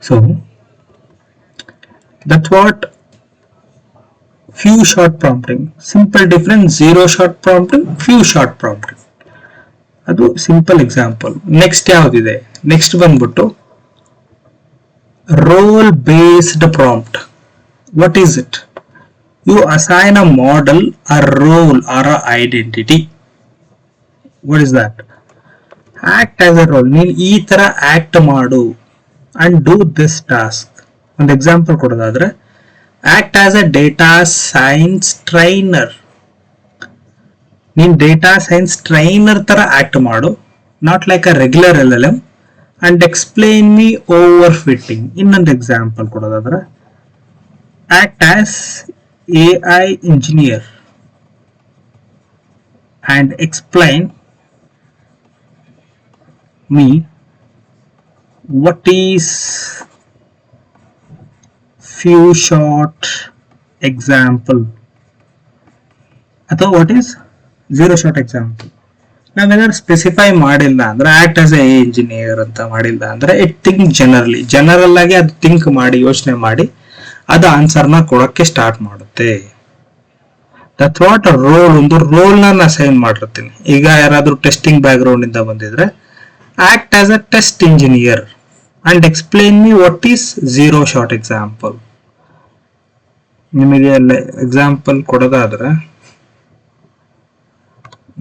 So that's what few short prompting. Simple difference, zero short prompting, few short prompting. ಅದು simple example. Next ಯಾವ್ದಿದೆ? Next ಬಂದ್ಬಿಟ್ಟು role based prompt. What is it? You assign a model a role or a identity. What is that? Act as a role. ನೀನು ಈ ತರ act ಮಾಡು and do this task. ಒಂದು example ಕೊಡೋದಾದ್ರೆ act as a data science trainer. ನೀನು data science trainer ತರ act ಮಾಡು, not like a regular LLM, and explain me overfitting. ಇನ್ನೊಂದು ಎಕ್ಸಾಂಪಲ್ ಕೊಡೋದಾದ್ರೆ act as AI engineer and explain me what is few short example ಅಥವಾ what is zero short example. ನಾವೇನಾದ್ರು specify ಮಾಡಿಲ್ಲ ಅಂದ್ರೆ act as A engineer ಅಂತ ಮಾಡಿಲ್ಲ ಅಂದ್ರೆ it think general ಆಗಿ ಅದು ಥಿಂಕ್ ಮಾಡಿ ಯೋಚನೆ ಮಾಡಿ ಅದು ಆನ್ಸರ್ನ ಕೊಡಕ್ಕೆ ಸ್ಟಾರ್ಟ್ ಮಾಡುತ್ತೆ. That's what role. ಒಂದು ರೋಲ್ ನಾನು ಅಸೈನ್ ಮಾಡಿರ್ತೀನಿ. ಈಗ ಯಾರಾದ್ರೂ ಟೆಸ್ಟಿಂಗ್ ಬ್ಯಾಕ್ ಗ್ರೌಂಡ್ ಇಂದ ಬಂದಿದ್ರೆ act as a test engineer and explain me what is zero short example. ನಿಮಗೆ ಎಕ್ಸಾಂಪಲ್ ಕೊಡೋದಾದ್ರೆ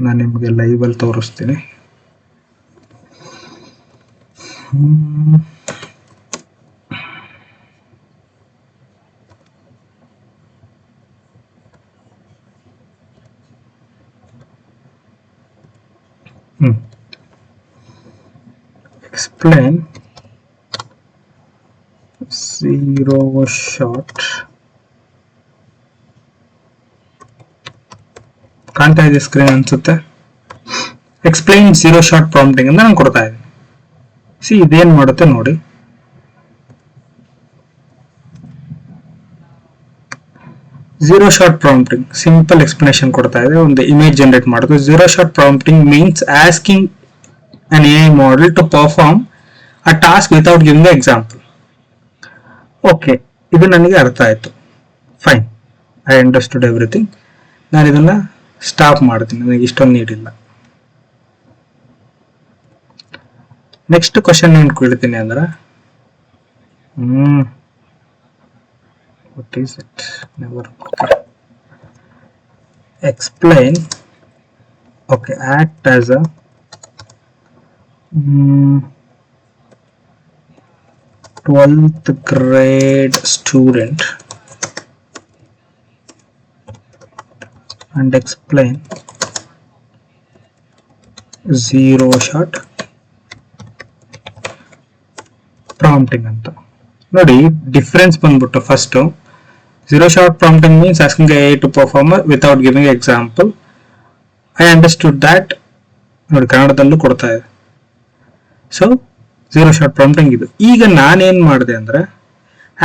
ನಾನು ನಿಮಗೆ ಲೈವ್ ಅಲ್ಲಿ ತೋರಿಸ್ತೀನಿ. Explain zero shot. ಕಾಣ್ತಾ ಇದೆ ಸ್ಕ್ರೀನ್ ಅನ್ಸುತ್ತೆ. ಎಕ್ಸ್ಪ್ಲೈನ್ ಝೀರೋ ಶಾರ್ಟ್ ಪ್ರಾಂಪ್ಟಿಂಗ್ ಅಂತ ನಾನು ಕೊಡ್ತಾ ಇದ್ದೀನಿ. ಸಿ ಇದೇನ್ ಮಾಡುತ್ತೆ ನೋಡಿ. Zero short prompting simple explanation ಕೊಡ್ತಾ ಇದೆ. ಒಂದು ಇಮೇಜ್ ಜನರೇಟ್ ಮಾಡೋದು. Zero short prompting means asking an AI model to perform a task without giving the example. Okay, ಇದು ನನಗೆ ಅರ್ಥ ಆಯ್ತು. Fine, I understood everything. ನಾನು ಇದನ್ನ ಸ್ಟಾಪ್ ಮಾಡ್ತೀನಿ, ನನಗೆ ಇಷ್ಟೊಂದು ನೀಡಿಲ್ಲ. ನೆಕ್ಸ್ಟ್ ಕ್ವಶನ್ ಏನು ಕೇಳ್ತೀನಿ ಅಂದ್ರೆ what is it? Never. Explain. Okay, act as a 12th grade student and explain zero shot prompting ಅಂತ ನೋಡಿ. ಡಿಫರೆನ್ಸ್ ಬಂದ್ಬಿಟ್ಟು first zero shot prompting means asking AI to perform without giving example. I understood that. ನೋಡಿ ಕನ್ನಡದಲ್ಲೂ ಕೊಡ್ತಾ ಇದೆ. So zero short prompting ಇದು. ಈಗ ನಾನೇನ್ ಮಾಡಿದೆ ಅಂದ್ರೆ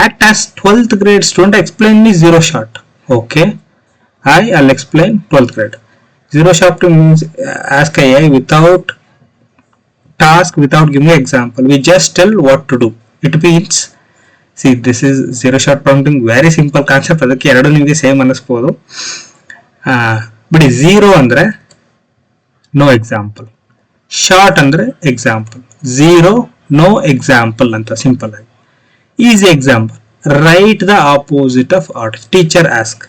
act as 12th grade student, explain me zero shot. Okay, I'll explain 12th grade. Zero shot means ask AI without task, without giving example. We just tell what to do. It means, see, this is zero shot prompting. Very simple concept. ಅದಕ್ಕೆ ಎರಡು ನಿಮಗೆ same ಅನಿಸ್ಬೋದು. ಬಿಡಿ. Zero ಅಂದ್ರೆ no example, short ಅಂದ್ರೆ example. Zero no example ಅಂತ simple ಆಗಿ. Easy example, right the opposite of order. Teacher ask.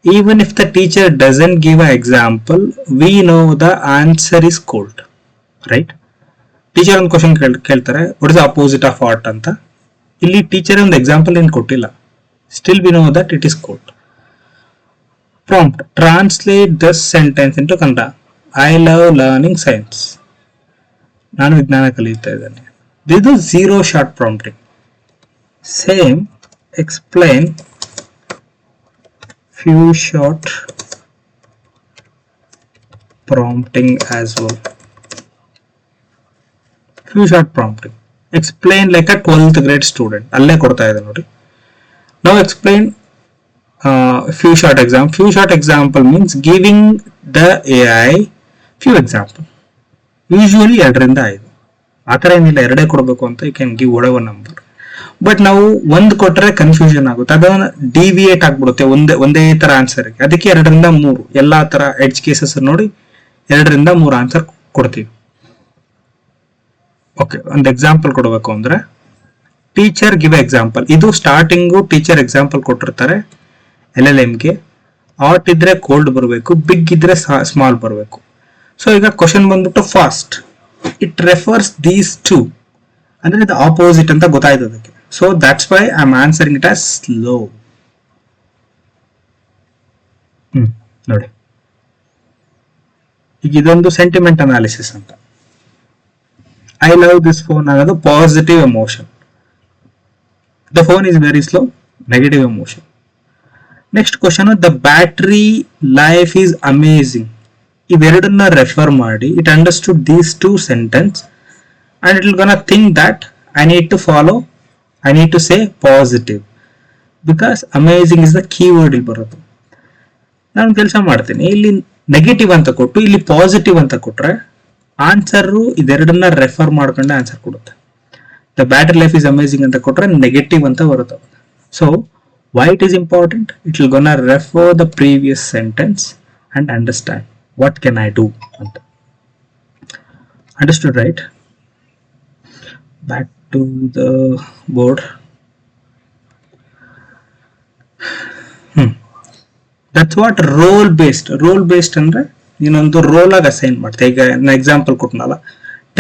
Even if the teacher doesn't give an example, we know the answer is cold, right? Teacher ಒಂದು question ಕೇಳ್ತಾರೆ, what is the opposite of what ಅಂತ. ಇಲ್ಲಿ teacher ಒಂದು example ಏನು ಕೊಟ್ಟಿಲ್ಲ. Still we know that it is cold. Prompt, translate this sentence into Kannada. I love learning science. ನಾನು ವಿಜ್ಞಾನ ಕಲಿಯುತ್ತಾ ಇದ್ದೇನೆ. This is zero shot prompting. Same, explain few short prompting as well. Few short prompting. Explain like a 12th grade student. ಅಲ್ಲೇ ಕೊಡ್ತಾ ಇದೆ ನೋಡಿ. Now explain few short example. Few short example means giving the AI few example. Usually 2 ರಿಂದ 5. ಆ ಥರ ಏನಿಲ್ಲ, 2 ಕೊಡಬೇಕು ಅಂತ. You can give whatever number. But ನಾವು ಒಂದು ಕೊಟ್ಟರೆ ಕನ್ಫ್ಯೂಷನ್ ಆಗುತ್ತೆ, ಅದನ್ನ ಡಿವಿಯೇಟ್ ಆಗ್ಬಿಡುತ್ತೆ ಒಂದೇ ತರ ಆನ್ಸರ್ಗೆ. ಅದಕ್ಕೆ 2ರಿಂದ 3 ಎಲ್ಲಾ ತರ ಎಡ್ಜ್ ಕೇಸಸ್ ನೋಡಿ 2ರಿಂದ 3 ಆನ್ಸರ್ ಕೊಡ್ತೀವಿ. ಓಕೆ, ಒಂದು ಎಕ್ಸಾಂಪಲ್ ಕೊಡಬೇಕು ಅಂದ್ರೆ ಟೀಚರ್ ಗಿವ್ ಎಕ್ಸಾಂಪಲ್. ಇದು ಸ್ಟಾರ್ಟಿಂಗು ಟೀಚರ್ ಎಕ್ಸಾಂಪಲ್ ಕೊಟ್ಟಿರ್ತಾರೆ LLMಗೆ. ಆಟ್ ಇದ್ರೆ ಕೋಲ್ಡ್ ಬರಬೇಕು, ಬಿಗ್ ಇದ್ರೆ ಸ್ಮಾಲ್ ಬರಬೇಕು. ಸೊ ಈಗ ಕ್ವಶನ್ ಬಂದ್ಬಿಟ್ಟು first, it refers these to ಅಂದ್ರೆ ಇದು ಆಪೋಸಿಟ್ ಅಂತ ಗೊತ್ತಾಯ್ತು ಅದಕ್ಕೆ. So that's why I am answering it as slow. ನೋಡಿ, ಈಗ ಇದೊಂದು ಸೆಂಟಿಮೆಂಟ್ ಅನಾಲಿಸಿಸ್ ಅಂತ. ಐ ಲವ್ ದಿಸ್ ಫೋನ್ ಅನ್ನೋದು positive emotion. The phone is very slow, negative emotion. Next question, the battery life is amazing. ಇವೆರಡನ್ನ refer ಮಾಡಿ it understood these two sentence and it will gonna think that I need to say positive because amazing is the keyword ಇಲ್ಲಿ ಬರೋದು. ನಾನು ಕೆಲಸ ಮಾಡ್ತೀನಿ, ಇಲ್ಲಿ negative ಅಂತ ಕೊಟ್ಟು ಇಲ್ಲಿ ಪಾಸಿಟಿವ್ ಅಂತ ಕೊಟ್ರೆ ಆನ್ಸರ್ ಇದೆರಡನ್ನ ರೆಫರ್ ಮಾಡ್ಕೊಂಡೆ ಆನ್ಸರ್ ಕೊಡುತ್ತೆ. The battery life is amazing ಅಂತ ಕೊಟ್ರೆ ನೆಗೆಟಿವ್ ಅಂತ ಬರುತ್ತೆ. So why it is important? It will gonna refer the previous sentence and understand what can I do. Understood, right? Back to the board. That's what role based ಅಂದ್ರೆ ನೀನೊಂದು roll ಆಗಿ assign ಮಾಡ್ತೀಯ. ಈಗ ನಾನು example ಕೊಟ್ಟನಲ್ಲ,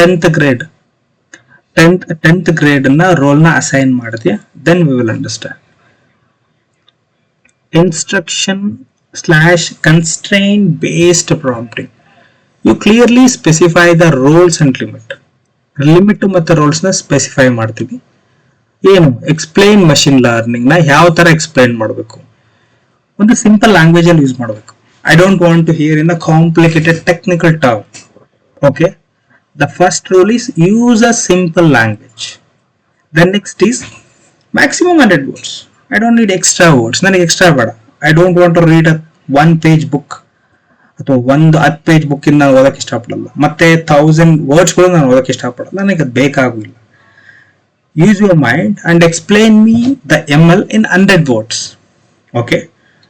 10th grade ನ roll ನ assign ಮಾಡ್ತೀಯ, then we will understand. Instruction/constraint based prompting. You clearly specify the roles and limit ಮತ್ತೆ ರೋಲ್ಸ್ ನ ಸ್ಪೆಸಿಫೈ ಮಾಡ್ತೀವಿ. ಏನು ಎಕ್ಸ್ಪ್ಲೈನ್ ಮಷಿನ್ ಲರ್ನಿಂಗ್ ನ ಯಾವ ತರ ಎಕ್ಸ್ಪ್ಲೈನ್ ಮಾಡಬೇಕು, ಒಂದು ಸಿಂಪಲ್ ಲ್ಯಾಂಗ್ವೇಜ್ ಅಲ್ಲಿ ಯೂಸ್ ಮಾಡಬೇಕು. I don't want to hear in a complicated technical term. Okay, the first rule is use a simple language. The next is maximum 100 words. I don't need extra words. ನನಗೆ extra ಬೇಡ. I don't want to read 1 page book ಅಥವಾ 10 page book ಇನ್ನು ನಾನು ಓದಕ್ಕೆ ಇಷ್ಟಪಡಲ್ಲ, ಮತ್ತೆ 1000 ವರ್ಡ್ಸ್ಗಳು ನಾನು ಓದಕ್ಕೆ ಇಷ್ಟಪಡಲ್ಲ, ನನಗೆ ಅದು ಬೇಕಾಗಿಲ್ಲ. Use your mind and explain me the ML in 100 words. Okay,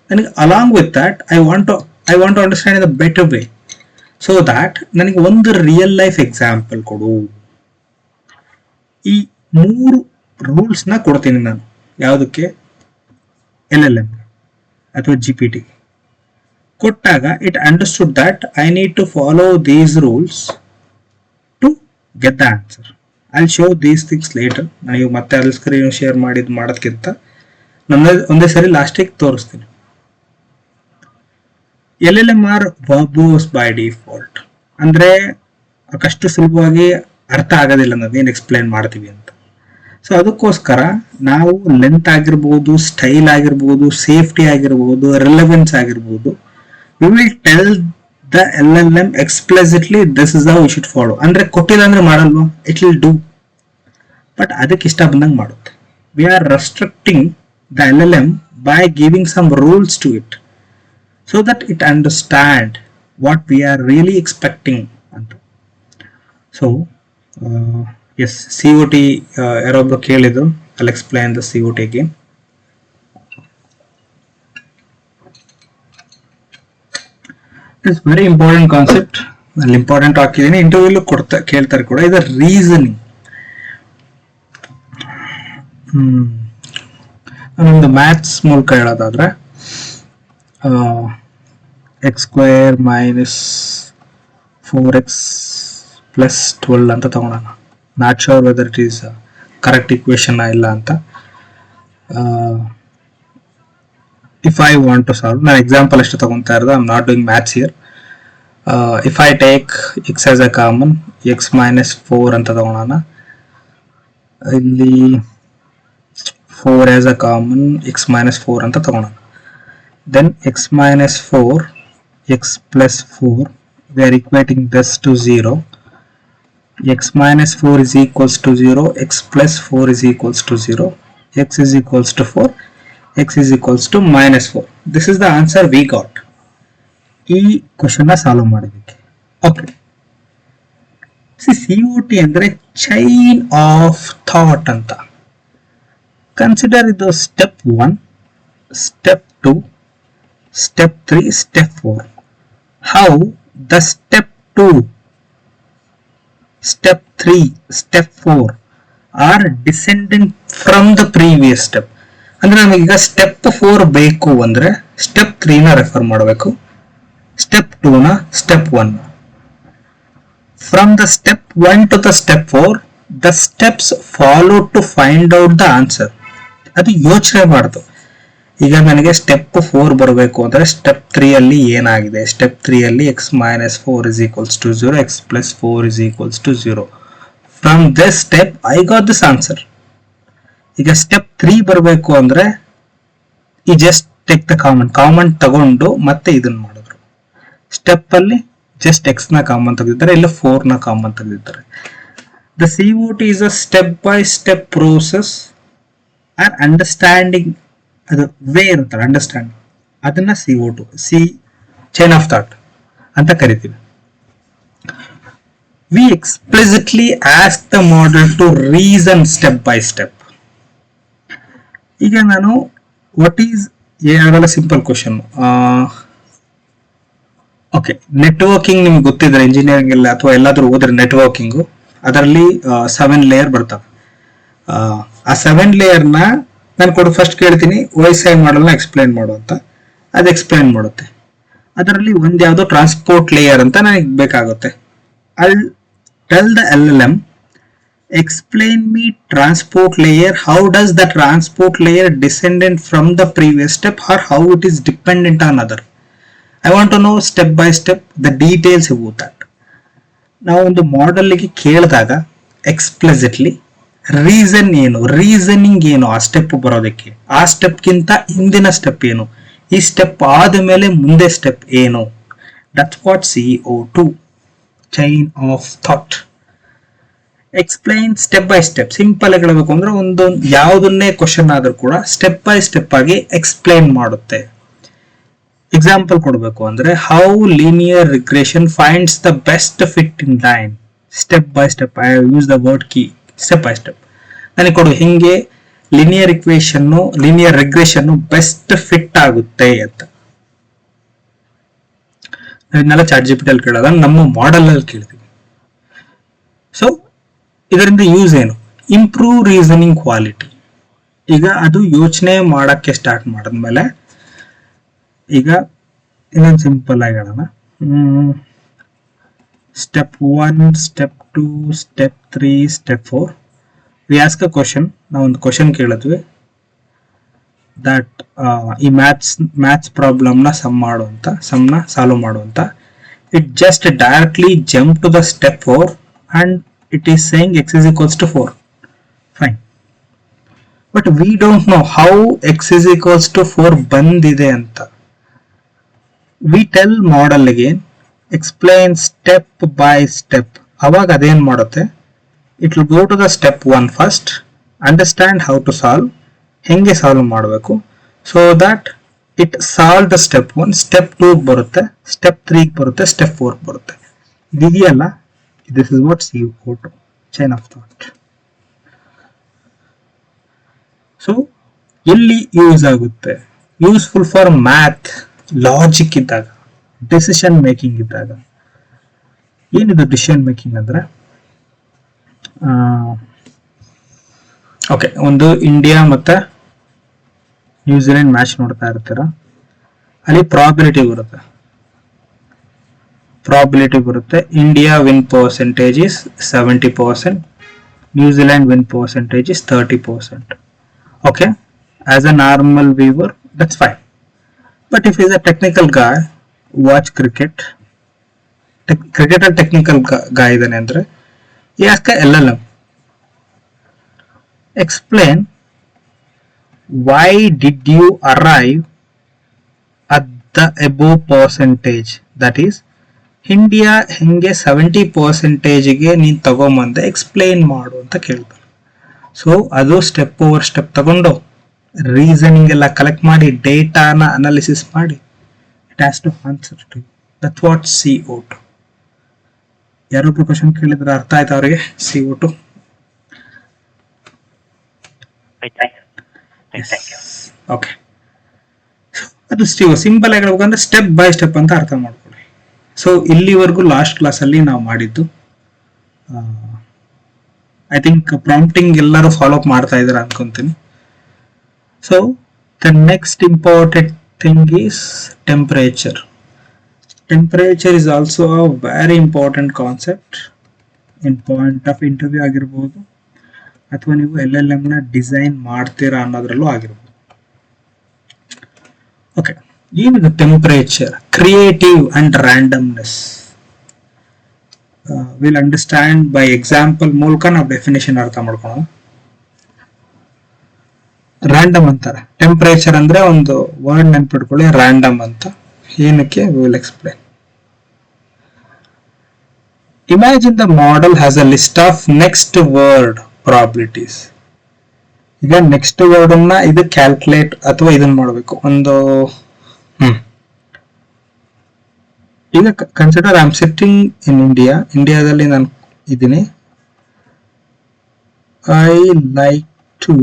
ನನಗೆ along with that I want to understand in the better way. So that ನನಗೆ ಒಂದು ರಿಯಲ್ ಲೈಫ್ ಎಕ್ಸಾಂಪಲ್ ಕೊಡು. ಈ 3 ರೂಲ್ಸ್ ನ ಕೊಡ್ತೀನಿ ನಾನು. ಯಾವುದಕ್ಕೆ? LLM ಅಥವಾ GPT ಕೊಟ್ಟಾಗ it understood that I need to follow these rules to get the answer. I show these things later. ನಾನು ಮತ್ತೆ ಅಲ್ಲಿ ಸ್ಕ್ರೀನ್ ಶೇರ್ ಮಾಡೋದಕ್ಕಿಂತ ಒಂದೇ ಸರಿ ಲಾಸ್ಟಿಗೆ ತೋರಿಸ್ತೀನಿ. LLM are verbose by default. ಅಂದ್ರೆ ಅಷ್ಟು ಸುಲಭವಾಗಿ ಅರ್ಥ ಆಗೋದಿಲ್ಲ ನಾವೇನು ಎಕ್ಸ್ಪ್ಲೈನ್ ಮಾಡ್ತೀವಿ ಅಂತ. ಸೊ ಅದಕ್ಕೋಸ್ಕರ ನಾವು ಲೆಂತ್ ಆಗಿರ್ಬೋದು, ಸ್ಟೈಲ್ ಆಗಿರ್ಬೋದು, ಸೇಫ್ಟಿ ಆಗಿರ್ಬೋದು, ರಿಲೆವೆನ್ಸ್ ಆಗಿರ್ಬೋದು, we will tell the LLM explicitly this is how you should follow. ಅಂದ್ರೆ ಕೊಟ್ಟಿಲ್ಲ ಅಂದ್ರೆ ಮಾಡಲ್ವಾ, ಇಟ್ ವಿಲ್ ಡೂ. ಬಟ್ ಅದಕ್ಕೆ ಇಷ್ಟ ಬಂದಂಗೆ ಮಾಡುತ್ತೆ. We are restricting the LLM by giving some rules to it so that it understand what we are really expecting ಅಂತ. So yes, COT ಯಾರೊಬ್ರು ಕೇಳಿದ್ರು. I'll explain the COT again. It's very important concept. ಅಲ್ಲಿ important ಹಾಕಿದ್ದೀನಿ, interview ಕೇಳ್ತಾರೆ ಕೂಡ. ಇದು reasoning. ನಮ್ದು maths ಮೂಲಕ ಹೇಳೋದಾದ್ರೆ x² - 4x + 12 ಅಂತ ತಗೊಳೋಣ. Not sure whether it is correct equation ಇಲ್ಲ ಅಂತ. If I want to solve, ನಾನು ಎಕ್ಸಾಂಪಲ್ ಅಷ್ಟು ತಗೊಂತಾ ಇರೋದು, I am not doing maths here. If I take x as a common, x - 4 ಅಂತ ತಗೊಳೋಣ. ಇಲ್ಲಿ 4 ಆಸ್ ಅ ಕಾಮನ್, x - 4 ಅಂತ ತಗೊಳೋಣ. Then x - 4, x + 4, we are equating this to 0. x - 4 is equals to 0, x + 4 is equals to 0, x is equals to 4, x is equals to -4. This is the answer we got. ಈ question ನ solve ಮಾಡೋದಕ್ಕೆ. Okay, COT ಅಂದ್ರೆ chain of thought ಅಂತ. Consider ಇದು step 1, step 2, step 3, step 4. How the step 2, step 3, step 4 are descendant from the previous step. ಅಂದ್ರೆ ನಮಗೀಗ step 4 ಬೇಕು ಅಂದ್ರೆ ಸ್ಟೆಪ್ 3 ನ ರೆಫರ್ ಮಾಡಬೇಕು, ಸ್ಟೆಪ್ 2 ನ step 1. From the step 1 to the step 4 the steps follow to find out the answer. ಅದು ಯೋಚನೆ ಮಾಡ್ದು. ಈಗ ನನಗೆ ಸ್ಟೆಪ್ 4 ಬರಬೇಕು ಅಂದ್ರೆ ಸ್ಟೆಪ್ 3 ಅಲ್ಲಿ ಏನಾಗಿದೆ, ಸ್ಟೆಪ್ 3 ಅಲ್ಲಿ x minus 4 is equals to 0, x plus 4 is equals to 0. From this step I got this answer. ಈಗ ಸ್ಟೆಪ್ 3 ಬರಬೇಕು ಅಂದ್ರೆ ಈ ಜಸ್ಟ್ ಟೇಕ್ ದ ಕಾಮನ್ ತಗೊಂಡು ಮತ್ತೆ ಇದನ್ನ ಮಾಡಿದ್ರು. ಸ್ಟೆಪ್ ಅಲ್ಲಿ ಜಸ್ಟ್ x ನ ಕಾಮನ್ ತೆಗೆದಿದ್ದಾರೆ, ಇಲ್ಲ 4 ನ ಕಾಮನ್ ತೆಗೆದಿದ್ದಾರೆ. The COT is a step by step process and understanding. ಅದು ವೇ ಇರುತ್ತಲ್ಲ ಅಂಡರ್ಸ್ಟ್ಯಾಂಡಿಂಗ್, ಅದನ್ನ CO2 ಚೈನ್ ಆಫ್ ಥಾಟ್ ಅಂತ ಕರಿತೀವಿ. We explicitly ask the model to reason step by step. ಈಗ ನಾನು ವಾಟ್ ಈಸ್ ಆಗಲ್ಲ ಸಿಂಪಲ್ ಕ್ವಶನ್. ಓಕೆ, ನೆಟ್ವರ್ಕಿಂಗ್ ನಿಮ್ಗೆ ಗೊತ್ತಿದ್ರೆ ಇಂಜಿನಿಯರಿಂಗ್ ಎಲ್ಲ ಅಥವಾ ಎಲ್ಲಾದ್ರೂ ಹೋದ್ರೆ ನೆಟ್ವರ್ಕಿಂಗು ಅದರಲ್ಲಿ 7 ಲೇಯರ್ ಬರ್ತವೆ. ಆ 7 ಲೇಯರ್ನ ನಾನು ಕೊಡು ಫಸ್ಟ್ ಕೇಳ್ತೀನಿ OSI ಮಾಡಲ್ನ ಎಕ್ಸ್ಪ್ಲೈನ್ ಮಾಡು ಅಂತ, ಅದು ಎಕ್ಸ್ಪ್ಲೈನ್ ಮಾಡುತ್ತೆ. ಅದರಲ್ಲಿ ಒಂದು ಯಾವುದೋ ಟ್ರಾನ್ಸ್ಪೋರ್ಟ್ ಲೇಯರ್ ಅಂತ ನನಗೆ ಬೇಕಾಗುತ್ತೆ. I'll tell the LLM explain me transport layer, how does the transport layer descendant from the previous step or how it is dependent on other. I want to know step by step the details about that. ನಾವು ಒಂದು ಮಾಡೆಲ್ಗೆ ಕೇಳಿದಾಗ explicitly reason ಏನು, reasoning ಏನು ಆ step ಬರೋದಕ್ಕೆ, ಆ ಸ್ಟೆಪ್ಗಿಂತ ಹಿಂದಿನ step ಏನು, ಈ ಸ್ಟೆಪ್ ಆದ ಮೇಲೆ ಮುಂದೆ ಸ್ಟೆಪ್ ಏನು. That's what CO2 chain of thought. Explain step by step. Simple ಆಗಿ ಹೇಳಬೇಕು ಅಂದ್ರೆ ಒಂದು ಯಾವುದನ್ನೇ ಕ್ವಶನ್ ಆದ್ರೂ ಕೂಡ ಸ್ಟೆಪ್ ಬೈ ಸ್ಟೆಪ್ ಆಗಿ ಎಕ್ಸ್ಪ್ಲೈನ್ ಮಾಡುತ್ತೆ. ಎಕ್ಸಾಂಪಲ್ ಕೊಡಬೇಕು ಅಂದ್ರೆ how linear regression finds the best fit in line. Step by step I use the word key, step by step ನನಗೆ ಕೊಡು ಹೆಂಗೆ linear equation linear regression best fit ಆಗುತ್ತೆ ಅಂತ. ಇದನ್ನೆಲ್ಲ ChatGPT ಅಲ್ಲಿ ಕೇಳೋದ, ನಮ್ಮ ಮಾಡೆಲ್ ಅಲ್ಲಿ ಕೇಳ್ತೀವಿ. ಸೊ ಇದರಿಂದ ಯೂಸ್ ಏನು, ಇಂಪ್ರೂವ್ ರೀಸನಿಂಗ್ ಕ್ವಾಲಿಟಿ. ಈಗ ಅದು ಯೋಚನೆ ಮಾಡಕ್ಕೆ ಸ್ಟಾರ್ಟ್ ಮಾಡಿದ್ಮೇಲೆ ಈಗ ಇನ್ನೊಂದು ಸಿಂಪಲ್ ಆಗಿ ಹೇಳೋಣ. Step 1, step 2, step 3, step 4 we ask a question. ನಾವು ಒಂದು ಕ್ವಶನ್ ಕೇಳಿದ್ವಿ ದಟ್ ಈ ಮ್ಯಾಥ್ಸ್ ಪ್ರಾಬ್ಲಮ್ನ ಸಮ್ನ ಸಾಲ್ವ್ ಮಾಡುವಂತ. It just directly jump to the step 4 and it is saying x is equals to 4. Fine, but we don't know how x is equals to 4 ಬಂದಿದೆ ಅಂತ. We tell model again explain step by step. ಅವಾಗ ಅದೇನ್ ಮಾಡುತ್ತೆ, it will go to the step 1 first, understand how to solve, ಹೆಂಗೆ solve ಮಾಡಬೇಕು, so that it solve the step 1. Step 2 ಬರುತ್ತೆ, step 3 ಬರುತ್ತೆ, step 4 ಬರುತ್ತೆ. ಇದೆಯಲ್ಲ, this is what CO2 chain of thought. So ಎಲ್ಲಿ ಯೂಸ್ ಆಗುತ್ತೆ, ಯೂಸ್ಫುಲ್ ಫಾರ್ ಮ್ಯಾಥ್, ಲಾಜಿಕ್ ಇದ್ದಾಗ, decision making ಇದ್ದಾಗ. ಏನಿದು ಡಿಸಿಷನ್ ಮೇಕಿಂಗ್ ಅಂದ್ರೆ, ಓಕೆ, ಒಂದು ಇಂಡಿಯಾ ಮತ್ತೆ ನ್ಯೂಜಿಲೆಂಡ್ ಮ್ಯಾಚ್ ನೋಡ್ತಾ ಇರ್ತೀರ, ಅಲ್ಲಿ ಪ್ರಾಬಿಲಿಟಿ ಬರುತ್ತೆ. India win percentage is 70%, New Zealand win percentage is 30%. Okay, as a normal viewer that's fine. But if he is a technical guy, watch cricket. Cricketer technical guy idane andre, he ask a LLM explain why did you arrive at the above percentage. That is, India hinge 70% ಗೆ ನೀನ್ ತಗೊಂಬಂದೆ explain ಮಾಡು ಅಂತ ಕೇಳ್ತಾರೆ. So ಅದು step over step ತಗೊಂಡು reasoning ಎಲ್ಲ collect ಮಾಡಿ ಡೇಟಾನ ಅನಾಲಿಸಿಸ್ ಮಾಡಿ it has to answer to. That's what CO2. ಯಾರೊಬ್ರು ಕ್ವಶನ್ ಕೇಳಿದ್ರೆ ಅರ್ಥ ಆಯ್ತು ಅವರಿಗೆ CO2? ಓಕೆ, ಅದು ಸಿಂಪಲ್ ಆಗಿ ಹೇಳ್ಬೇಕಂದ್ರೆ ಸ್ಟೆಪ್ ಬೈ ಸ್ಟೆಪ್ ಅಂತ ಅರ್ಥ ಮಾಡ್ಕೊಳ್ಳಿ. ಸೊ ಇಲ್ಲಿವರೆಗೂ ಲಾಸ್ಟ್ ಕ್ಲಾಸಲ್ಲಿ ನಾವು ಮಾಡಿದ್ದು, ಐ ಥಿಂಕ್ ಪ್ರಾಂಪ್ಟಿಂಗ್ ಎಲ್ಲರೂ ಫಾಲೋ ಅಪ್ ಮಾಡ್ತಾ ಇದ್ದಾರೆ ಅನ್ಕೊಂತೀನಿ. So the next important thing is temperature. Temperature is also a very important concept in point of interview ಆಗಿರ್ಬೋದು, ಅಥವಾ ನೀವು LLM ನ ಡಿಸೈನ್ ಮಾಡ್ತೀರಾ ಅನ್ನೋದ್ರಲ್ಲೂ ಆಗಿರ್ಬೋದು. ಓಕೆ, ಏನಿದು temperature? Creative and randomness. Will understand by example ಮೂಲಕ ನಾವು ಡೆಫಿನೇಷನ್ ಅರ್ಥ ಮಾಡ್ಕೊಳ್ಳೋಣ. ರ್ಯಾಂಡಮ್ ಅಂತಾರೆ. ಟೆಂಪರೇಚರ್ ಅಂದ್ರೆ ಒಂದು ವರ್ಡ್ ನೆನ್ಪಿಟ್ಕೊಳ್ಳಿ, ರ್ಯಾಂಡಮ್ ಅಂತ. ಏನಕ್ಕೆ? Will explain. Imagine the model has a list of next word probabilities. ಈಗ ನೆಕ್ಸ್ಟ್ ವರ್ಡ್ ಅನ್ನ ಇದು ಕ್ಯಾಲ್ಕುಲೇಟ್ ಅಥವಾ ಇದನ್ನ ಮಾಡಬೇಕು. ಒಂದು ಈಗ consider I am sitting in ಇಂಡಿಯಾದಲ್ಲಿ ನಾನು ಇದ್ದೀನಿ. ಐ ಲೈಕ್ ಟು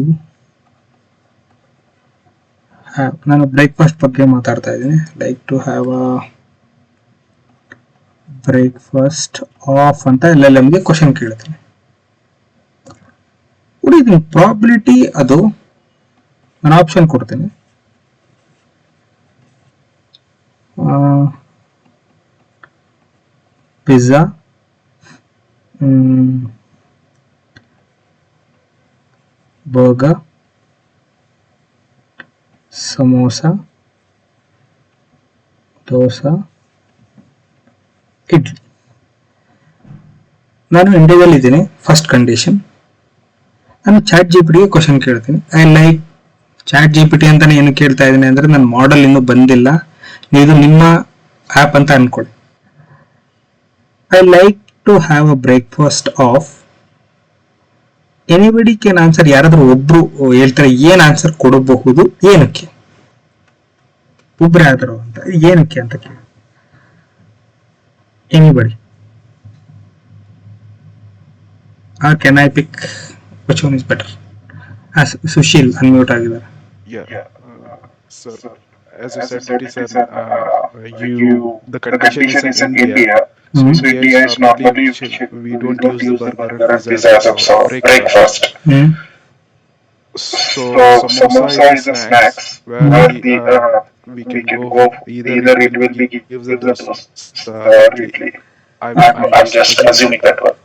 ಹ್ಯಾವ್, ನಾನು ಬ್ರೇಕ್ಫಾಸ್ಟ್ ಬಗ್ಗೆ ಮಾತಾಡ್ತಾ ಇದ್ದೀನಿ. Like to have a breakfast of ಅಂತ LLMಗೆ ಕ್ವಶನ್ ಕೇಳ್ತೀನಿ. ಇದನ್ನ ಪ್ರಾಬಿಲಿಟಿ, ಅದು ನಾನು ಆಪ್ಷನ್ ಕೊಡ್ತೀನಿ. Pizza, burger, samosa, dosa, idli. ನಾನು ಇಂಡಿಯಾದಲ್ಲಿ ಇದ್ದೀನಿ. ಫಸ್ಟ್ ಕಂಡೀಷನ್, ನಾನು ಚಾಟ್ GPT ಕ್ವಶನ್ ಕೇಳ್ತೀನಿ. ಐ ಲೈಕ್ ಚಾಟ್ GPT ಅಂತಾನೆ ಏನು ಕೇಳ್ತಾ ಇದ್ದೀನಿ ಅಂದ್ರೆ ನನ್ನ ಮಾಡೆಲ್ ಇನ್ನೂ ಬಂದಿಲ್ಲ, ಇದು ನಿಮ್ಮ ಆಪ್ ಅಂತ ಅನ್ಕೊಳ್ಳಿ. I like to have a breakfast of, anybody can answer. ಯಾರಾದ್ರೂ ಒಬ್ರು ಹೇಳ್ತಾರೆ ಏನ್ ಆನ್ಸರ್ ಕೊಡಬಹುದು, ಏನಕ್ಕೆ, ಒಬ್ರು ಯಾವ್ದಾರು ಅಂತ, ಏನಕ್ಕೆ ಅಂತ ಕೇಳಿ. Anybody, or can I pick which one is better? As Sushil unmute ಆಗಿದ್ದಾರೆ. So as you said, it is the condition is in India. So India is normally we don't use the burger and pizza as our breakfast. So samosa is a snacks where we can go either it will be gives the toast or idli. I'm just assuming that one.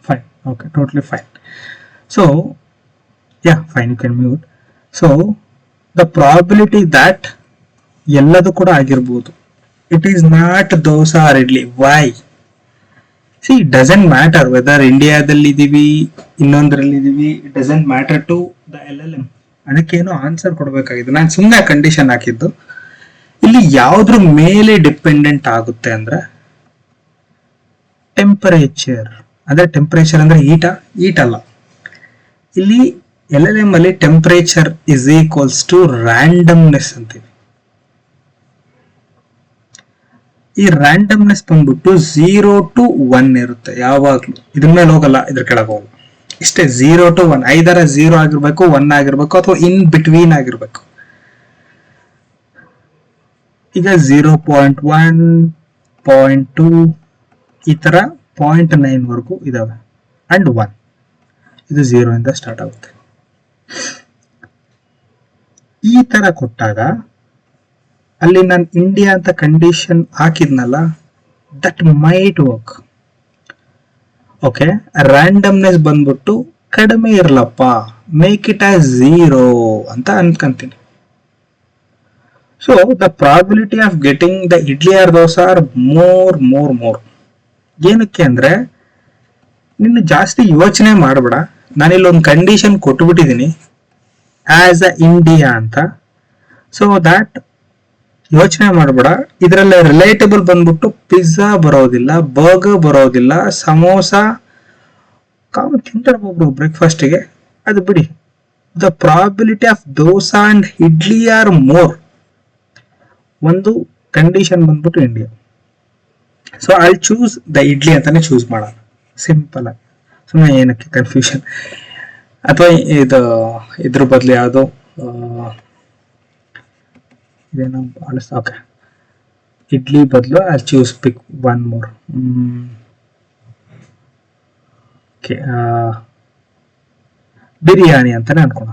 Fine. Okay, totally fine. So yeah, fine, you can mute. So the probability that ಎಲ್ಲದೂ ಕೂಡ ಆಗಿರ್ಬೋದು. It is not dosa or idli. Why? See, it doesn't matter whether ಇಂಡಿಯಾದಲ್ಲಿ ಇದೀವಿ, ಇನ್ನೊಂದ್ರಲ್ಲಿ ಇದೀವಿ. It doesn't matter to the LLM. ಅದಕ್ಕೇನು answer ಕೊಡಬೇಕಾಗಿದೆ. ನಾನು ಸುಮ್ಮನೆ condition ಹಾಕಿದ್ದು. ಇಲ್ಲಿ ಯಾವ್ದ್ರ ಮೇಲೆ ಡಿಪೆಂಡೆಂಟ್ ಆಗುತ್ತೆ ಅಂದ್ರೆ ಟೆಂಪರೇಚರ್. ಅಂದ್ರೆ ಟೆಂಪರೇಚರ್ ಅಂದ್ರೆ ಹೀಟ್ ಅಲ್ಲ. ಇಲ್ಲಿ LLM ಅಲ್ಲಿ ಟೆಂಪರೇಚರ್ ಇಸ್ ಈಕ್ವಲ್ಸ್ ಟು ರ್ಯಾಂಡಮ್ನೆಸ್ ಅಂತೀವಿ. ಈ ರ್ಯಾಂಡಮ್ನೆಸ್ ಬಂದ್ಬಿಟ್ಟು 0 to 1 ಇರುತ್ತೆ ಯಾವಾಗ್ಲೂ. ಇದ್ರ ಮೇಲೆ ಹೋಗಲ್ಲ, ಇದ್ರ ಕೆಳಗೆ ಹೋಗಲ್ಲ. ಇಷ್ಟೇ, 0 to 1. ಐದರ 0 ಆಗಿರ್ಬೇಕು, 1 ಆಗಿರ್ಬೇಕು, ಅಥವಾ ಇನ್ ಬಿಟ್ವೀನ್ ಆಗಿರ್ಬೇಕು. ಈಗ 0.1, 0.2 ಈ ತರ 0.9 ವರೆಗೂ ಇದಾವೆ. ಅಂಡ್ 1 ಇದು 0 ಇಂದ ಸ್ಟಾರ್ಟ್ ಆಗುತ್ತೆ. ಈ ತರ ಕೊಟ್ಟಾಗ ಅಲ್ಲಿ ನಾನು ಇಂಡಿಯಾ ಅಂತ ಕಂಡೀಷನ್ ಹಾಕಿದ್ನಲ್ಲ, that might work. Okay, randomness ಬಂದ್ಬಿಟ್ಟು ಕಡಿಮೆ ಇರಲಪ್ಪ, ಮೇಕ್ ಇಟ್ ಆಸ್ 0 ಅಂತ ಅನ್ಕೊಂತೀನಿ. So the probability of getting the idli or dosa R more. ಏನಕ್ಕೆ ಅಂದ್ರೆ ನಿನ್ನ ಜಾಸ್ತಿ ಯೋಚನೆ ಮಾಡಬೇಡ. ನಾನಿಲ್ಲಿ ಒಂದು ಕಂಡೀಷನ್ ಕೊಟ್ಟುಬಿಟ್ಟಿದ್ದೀನಿ ಆಸ್ ಅ ಇಂಡಿಯಾ ಅಂತ. ಸೊ ದಾಟ್ ಯೋಚನೆ ಮಾಡಬೇಡ. ಇದರಲ್ಲಿ ರಿಲೇಟಬಲ್ ಬಂದ್ಬಿಟ್ಟು ಪಿಜ್ಜಾ ಬರೋದಿಲ್ಲ, ಬರ್ಗರ್ ಬರೋದಿಲ್ಲ, ಸಮೋಸ ಕಾಮನ್ ತಿಂತಾರೆ ಒಬ್ರು ಬ್ರೇಕ್ಫಾಸ್ಟಿಗೆ, ಅದು ಬಿಡಿ. The probability of dosa and idli are more. ಒಂದು ಕಂಡೀಷನ್ ಬಂದ್ಬಿಟ್ಟು India. So I choose the idli ಅಂತಾನೆ ಚೂಸ್ ಮಾಡೋಣ, ಸಿಂಪಲ್ ಆಗಿ. ಸುಮ್ಮನೆ ಏನಕ್ಕೆ ಕನ್ಫ್ಯೂಷನ್. ಅಥವಾ ಇದ್ರ ಬದಲು ಯಾವುದು ಇದೇನೋ ಓಕೆ, ಇಡ್ಲಿ ಬದಲು I choose pick one more. Okay, biryani ಅಂತಾನೆ ಅನ್ಕೋಣ.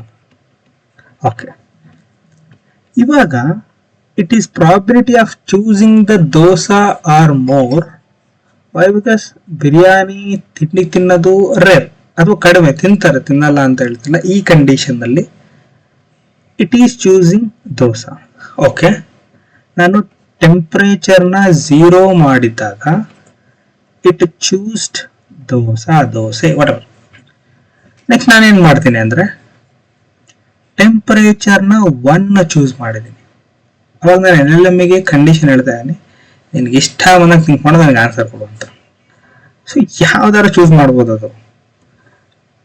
ಓಕೆ, ಇವಾಗ it is probability of choosing the dosa R more. Why? Because biryani ತಿನ್ನೋದು ರೇರ್, ಅದು ಕಡಿಮೆ ತಿಂತಾರೆ, ತಿನ್ನಲ್ಲ ಅಂತ ಹೇಳ್ತಿಲ್ಲ. ಈ ಕಂಡೀಷನ್ ನಲ್ಲಿ it is choosing dosa. Okay, ನಾನು ಟೆಂಪರೇಚರ್ನ 0 ಮಾಡಿದಾಗ ಇಟ್ ಚೂಸ್ಡ್ ದೋಸೆ ವಾಟೆವರ್. ನೆಕ್ಸ್ಟ್ ನಾನೇನು ಮಾಡ್ತೀನಿ ಅಂದರೆ ಟೆಂಪರೇಚರ್ನ 1 ಚೂಸ್ ಮಾಡಿದ್ದೀನಿ. ಅವಾಗ ನಾನು NLMಗೆ ಕಂಡೀಷನ್ ಹೇಳ್ತಾ ಇದ್ದೀನಿ, ನಿನಗೆ ಇಷ್ಟ ಬಂದಾಗ ಥಿಂಕ್ ಮಾಡೋದು, ನನಗೆ ಆನ್ಸರ್ ಕೊಡು ಅಂತ. ಸೊ ಯಾವ್ದಾರ ಚೂಸ್ ಮಾಡ್ಬೋದು. ಅದು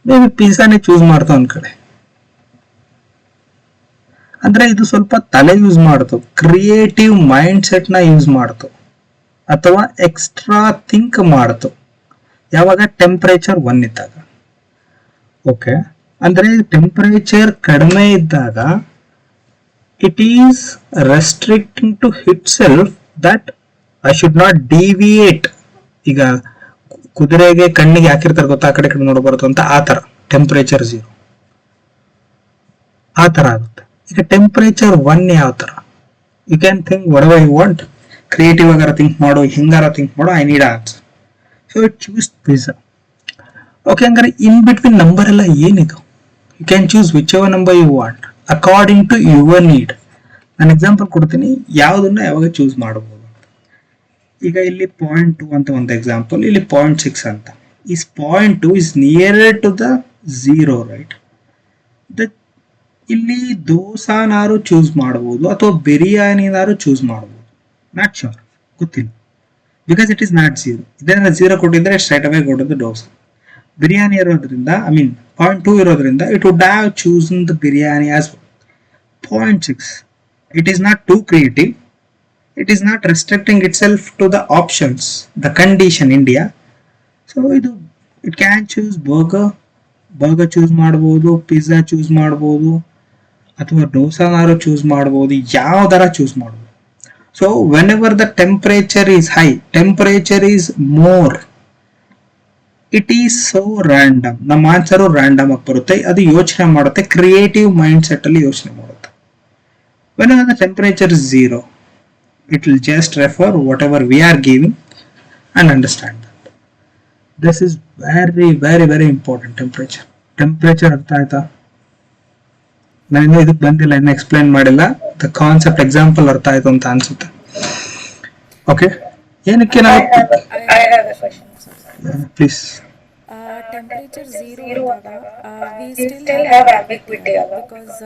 ಮೇ ಬಿ ಪಿಜ್ಜಾನೇ ಚೂಸ್ ಮಾಡ್ತು ಒಂದ್ ಕಡೆ. ಅಂದ್ರೆ ಇದು ಸ್ವಲ್ಪ ತಲೆ ಯೂಸ್ ಮಾಡ್ತು, ಕ್ರಿಯೇಟಿವ್ ಮೈಂಡ್ ಸೆಟ್ ನ ಯೂಸ್ ಮಾಡ್ತು, ಅಥವಾ ಎಕ್ಸ್ಟ್ರಾ ಥಿಂಕ್ ಮಾಡ್ತು. ಯಾವಾಗ ಟೆಂಪರೇಚರ್ 1 ಇದ್ದಾಗ. ಓಕೆ, ಅಂದ್ರೆ ಟೆಂಪರೇಚರ್ ಕಡಿಮೆ ಇದ್ದಾಗ it is restricting to itself that I should not deviate. ಈಗ ಕುದುರೆಗೆ ಕಣ್ಣಿಗೆ ಹಾಕಿರ್ತಾರೆ ಗೊತ್ತಾ, ಆ ಕಡೆ ಕಡೆ ನೋಡಬಾರ್ದು ಅಂತ, ಆ ತರ ಟೆಂಪರೇಚರ್ 0 ಆ ತರ ಆಗುತ್ತೆ. ಈಗ ಟೆಂಪರೇಚರ್ 1 ಯಾವ ತರ? You can think whatever you want, creative ಆಗಾರ ಥಿಂಕ್ ಮಾಡೋ, ಹಿಂಗಾರ ಥಿಂಕ್ ಮಾಡೋ, I need answer. So it choose pizza. Okay, ಹಂಗಾರೆ ಇನ್ ಬಿಟ್ವೀನ್ ನಂಬರ್ ಎಲ್ಲ ಏನಿದು? You can choose whichever number you want according to your need. ನಾನು example ಕೊಡ್ತೀನಿ, ಯಾವುದನ್ನ ಯಾವಾಗ ಚೂಸ್ ಮಾಡಬಹುದು. ಈಗ ಇಲ್ಲಿ 0.2 ಅಂತ ಒಂದು ಎಕ್ಸಾಂಪಲ್, ಇಲ್ಲಿ 0.6 ಅಂತ. ಈ 0.2 is near to the 0, right? ಇಲ್ಲಿ ದೋಸಾನಾರು ಚೂಸ್ ಮಾಡಬಹುದು ಅಥವಾ ಬಿರಿಯಾನಿನಾರು ಚೂಸ್ ಮಾಡಬಹುದು. ನಾಟ್ ಶೋರ್, ಗೊತ್ತಿಲ್ಲ. Because it is not 0. ಇದನ್ನ 0 ಕೊಟ್ಟಿದ್ರೆ ಸ್ಟ್ರೈಟ್ ಅವೇ ಕೊಡೋದು ದೋಸಾ. ಬಿರಿಯಾನಿ ಇರೋದ್ರಿಂದ, ಐ ಮೀನ್ 0.2 ಇರೋದ್ರಿಂದ it would have chosen the biryani as 0.6. It is not too creative. It is not restricting itself to the options, the condition India. So it can choose burger choose ಮಾಡಬಹುದು, pizza choose ಮಾಡಬಹುದು, ಅಥವಾ ಡೋಸಾನಾರು choose ಮಾಡಬಹುದು, ಯಾವ್ದಾರ choose ಮಾಡಬಹುದು. So whenever the temperature is high, temperature is more, it is so random. ನಮ್ಮ answer random ಆಗಿ ಬರುತ್ತೆ. ಅದು ಯೋಚನೆ ಮಾಡುತ್ತೆ, ಕ್ರಿಯೇಟಿವ್ ಮೈಂಡ್ ಸೆಟ್ ಅಲ್ಲಿ ಯೋಚನೆ ಮಾಡುತ್ತೆ. Whenever the temperature is 0, it will just refer whatever we are giving and understand that. This is very, very, very important. Temperature ಅರ್ಥ ಆಯ್ತಾ? ನಾನು ಇದಕ್ಕೆ ಬಂದಿಲ್ಲ, ಇನ್ನು ಎಕ್ಸ್ಪ್ಲೈನ್ ಮಾಡಿಲ್ಲ. ದ ಕಾನ್ಸೆಪ್ಟ್ ಎಕ್ಸಾಂಪಲ್ ಅರ್ಥ ಆಯ್ತು ಅಂತ ಅನ್ಸುತ್ತೆ. ಓಕೆ, ಏನಕ್ಕೆ ನಾವು please temperature 0 we still have ambiguity because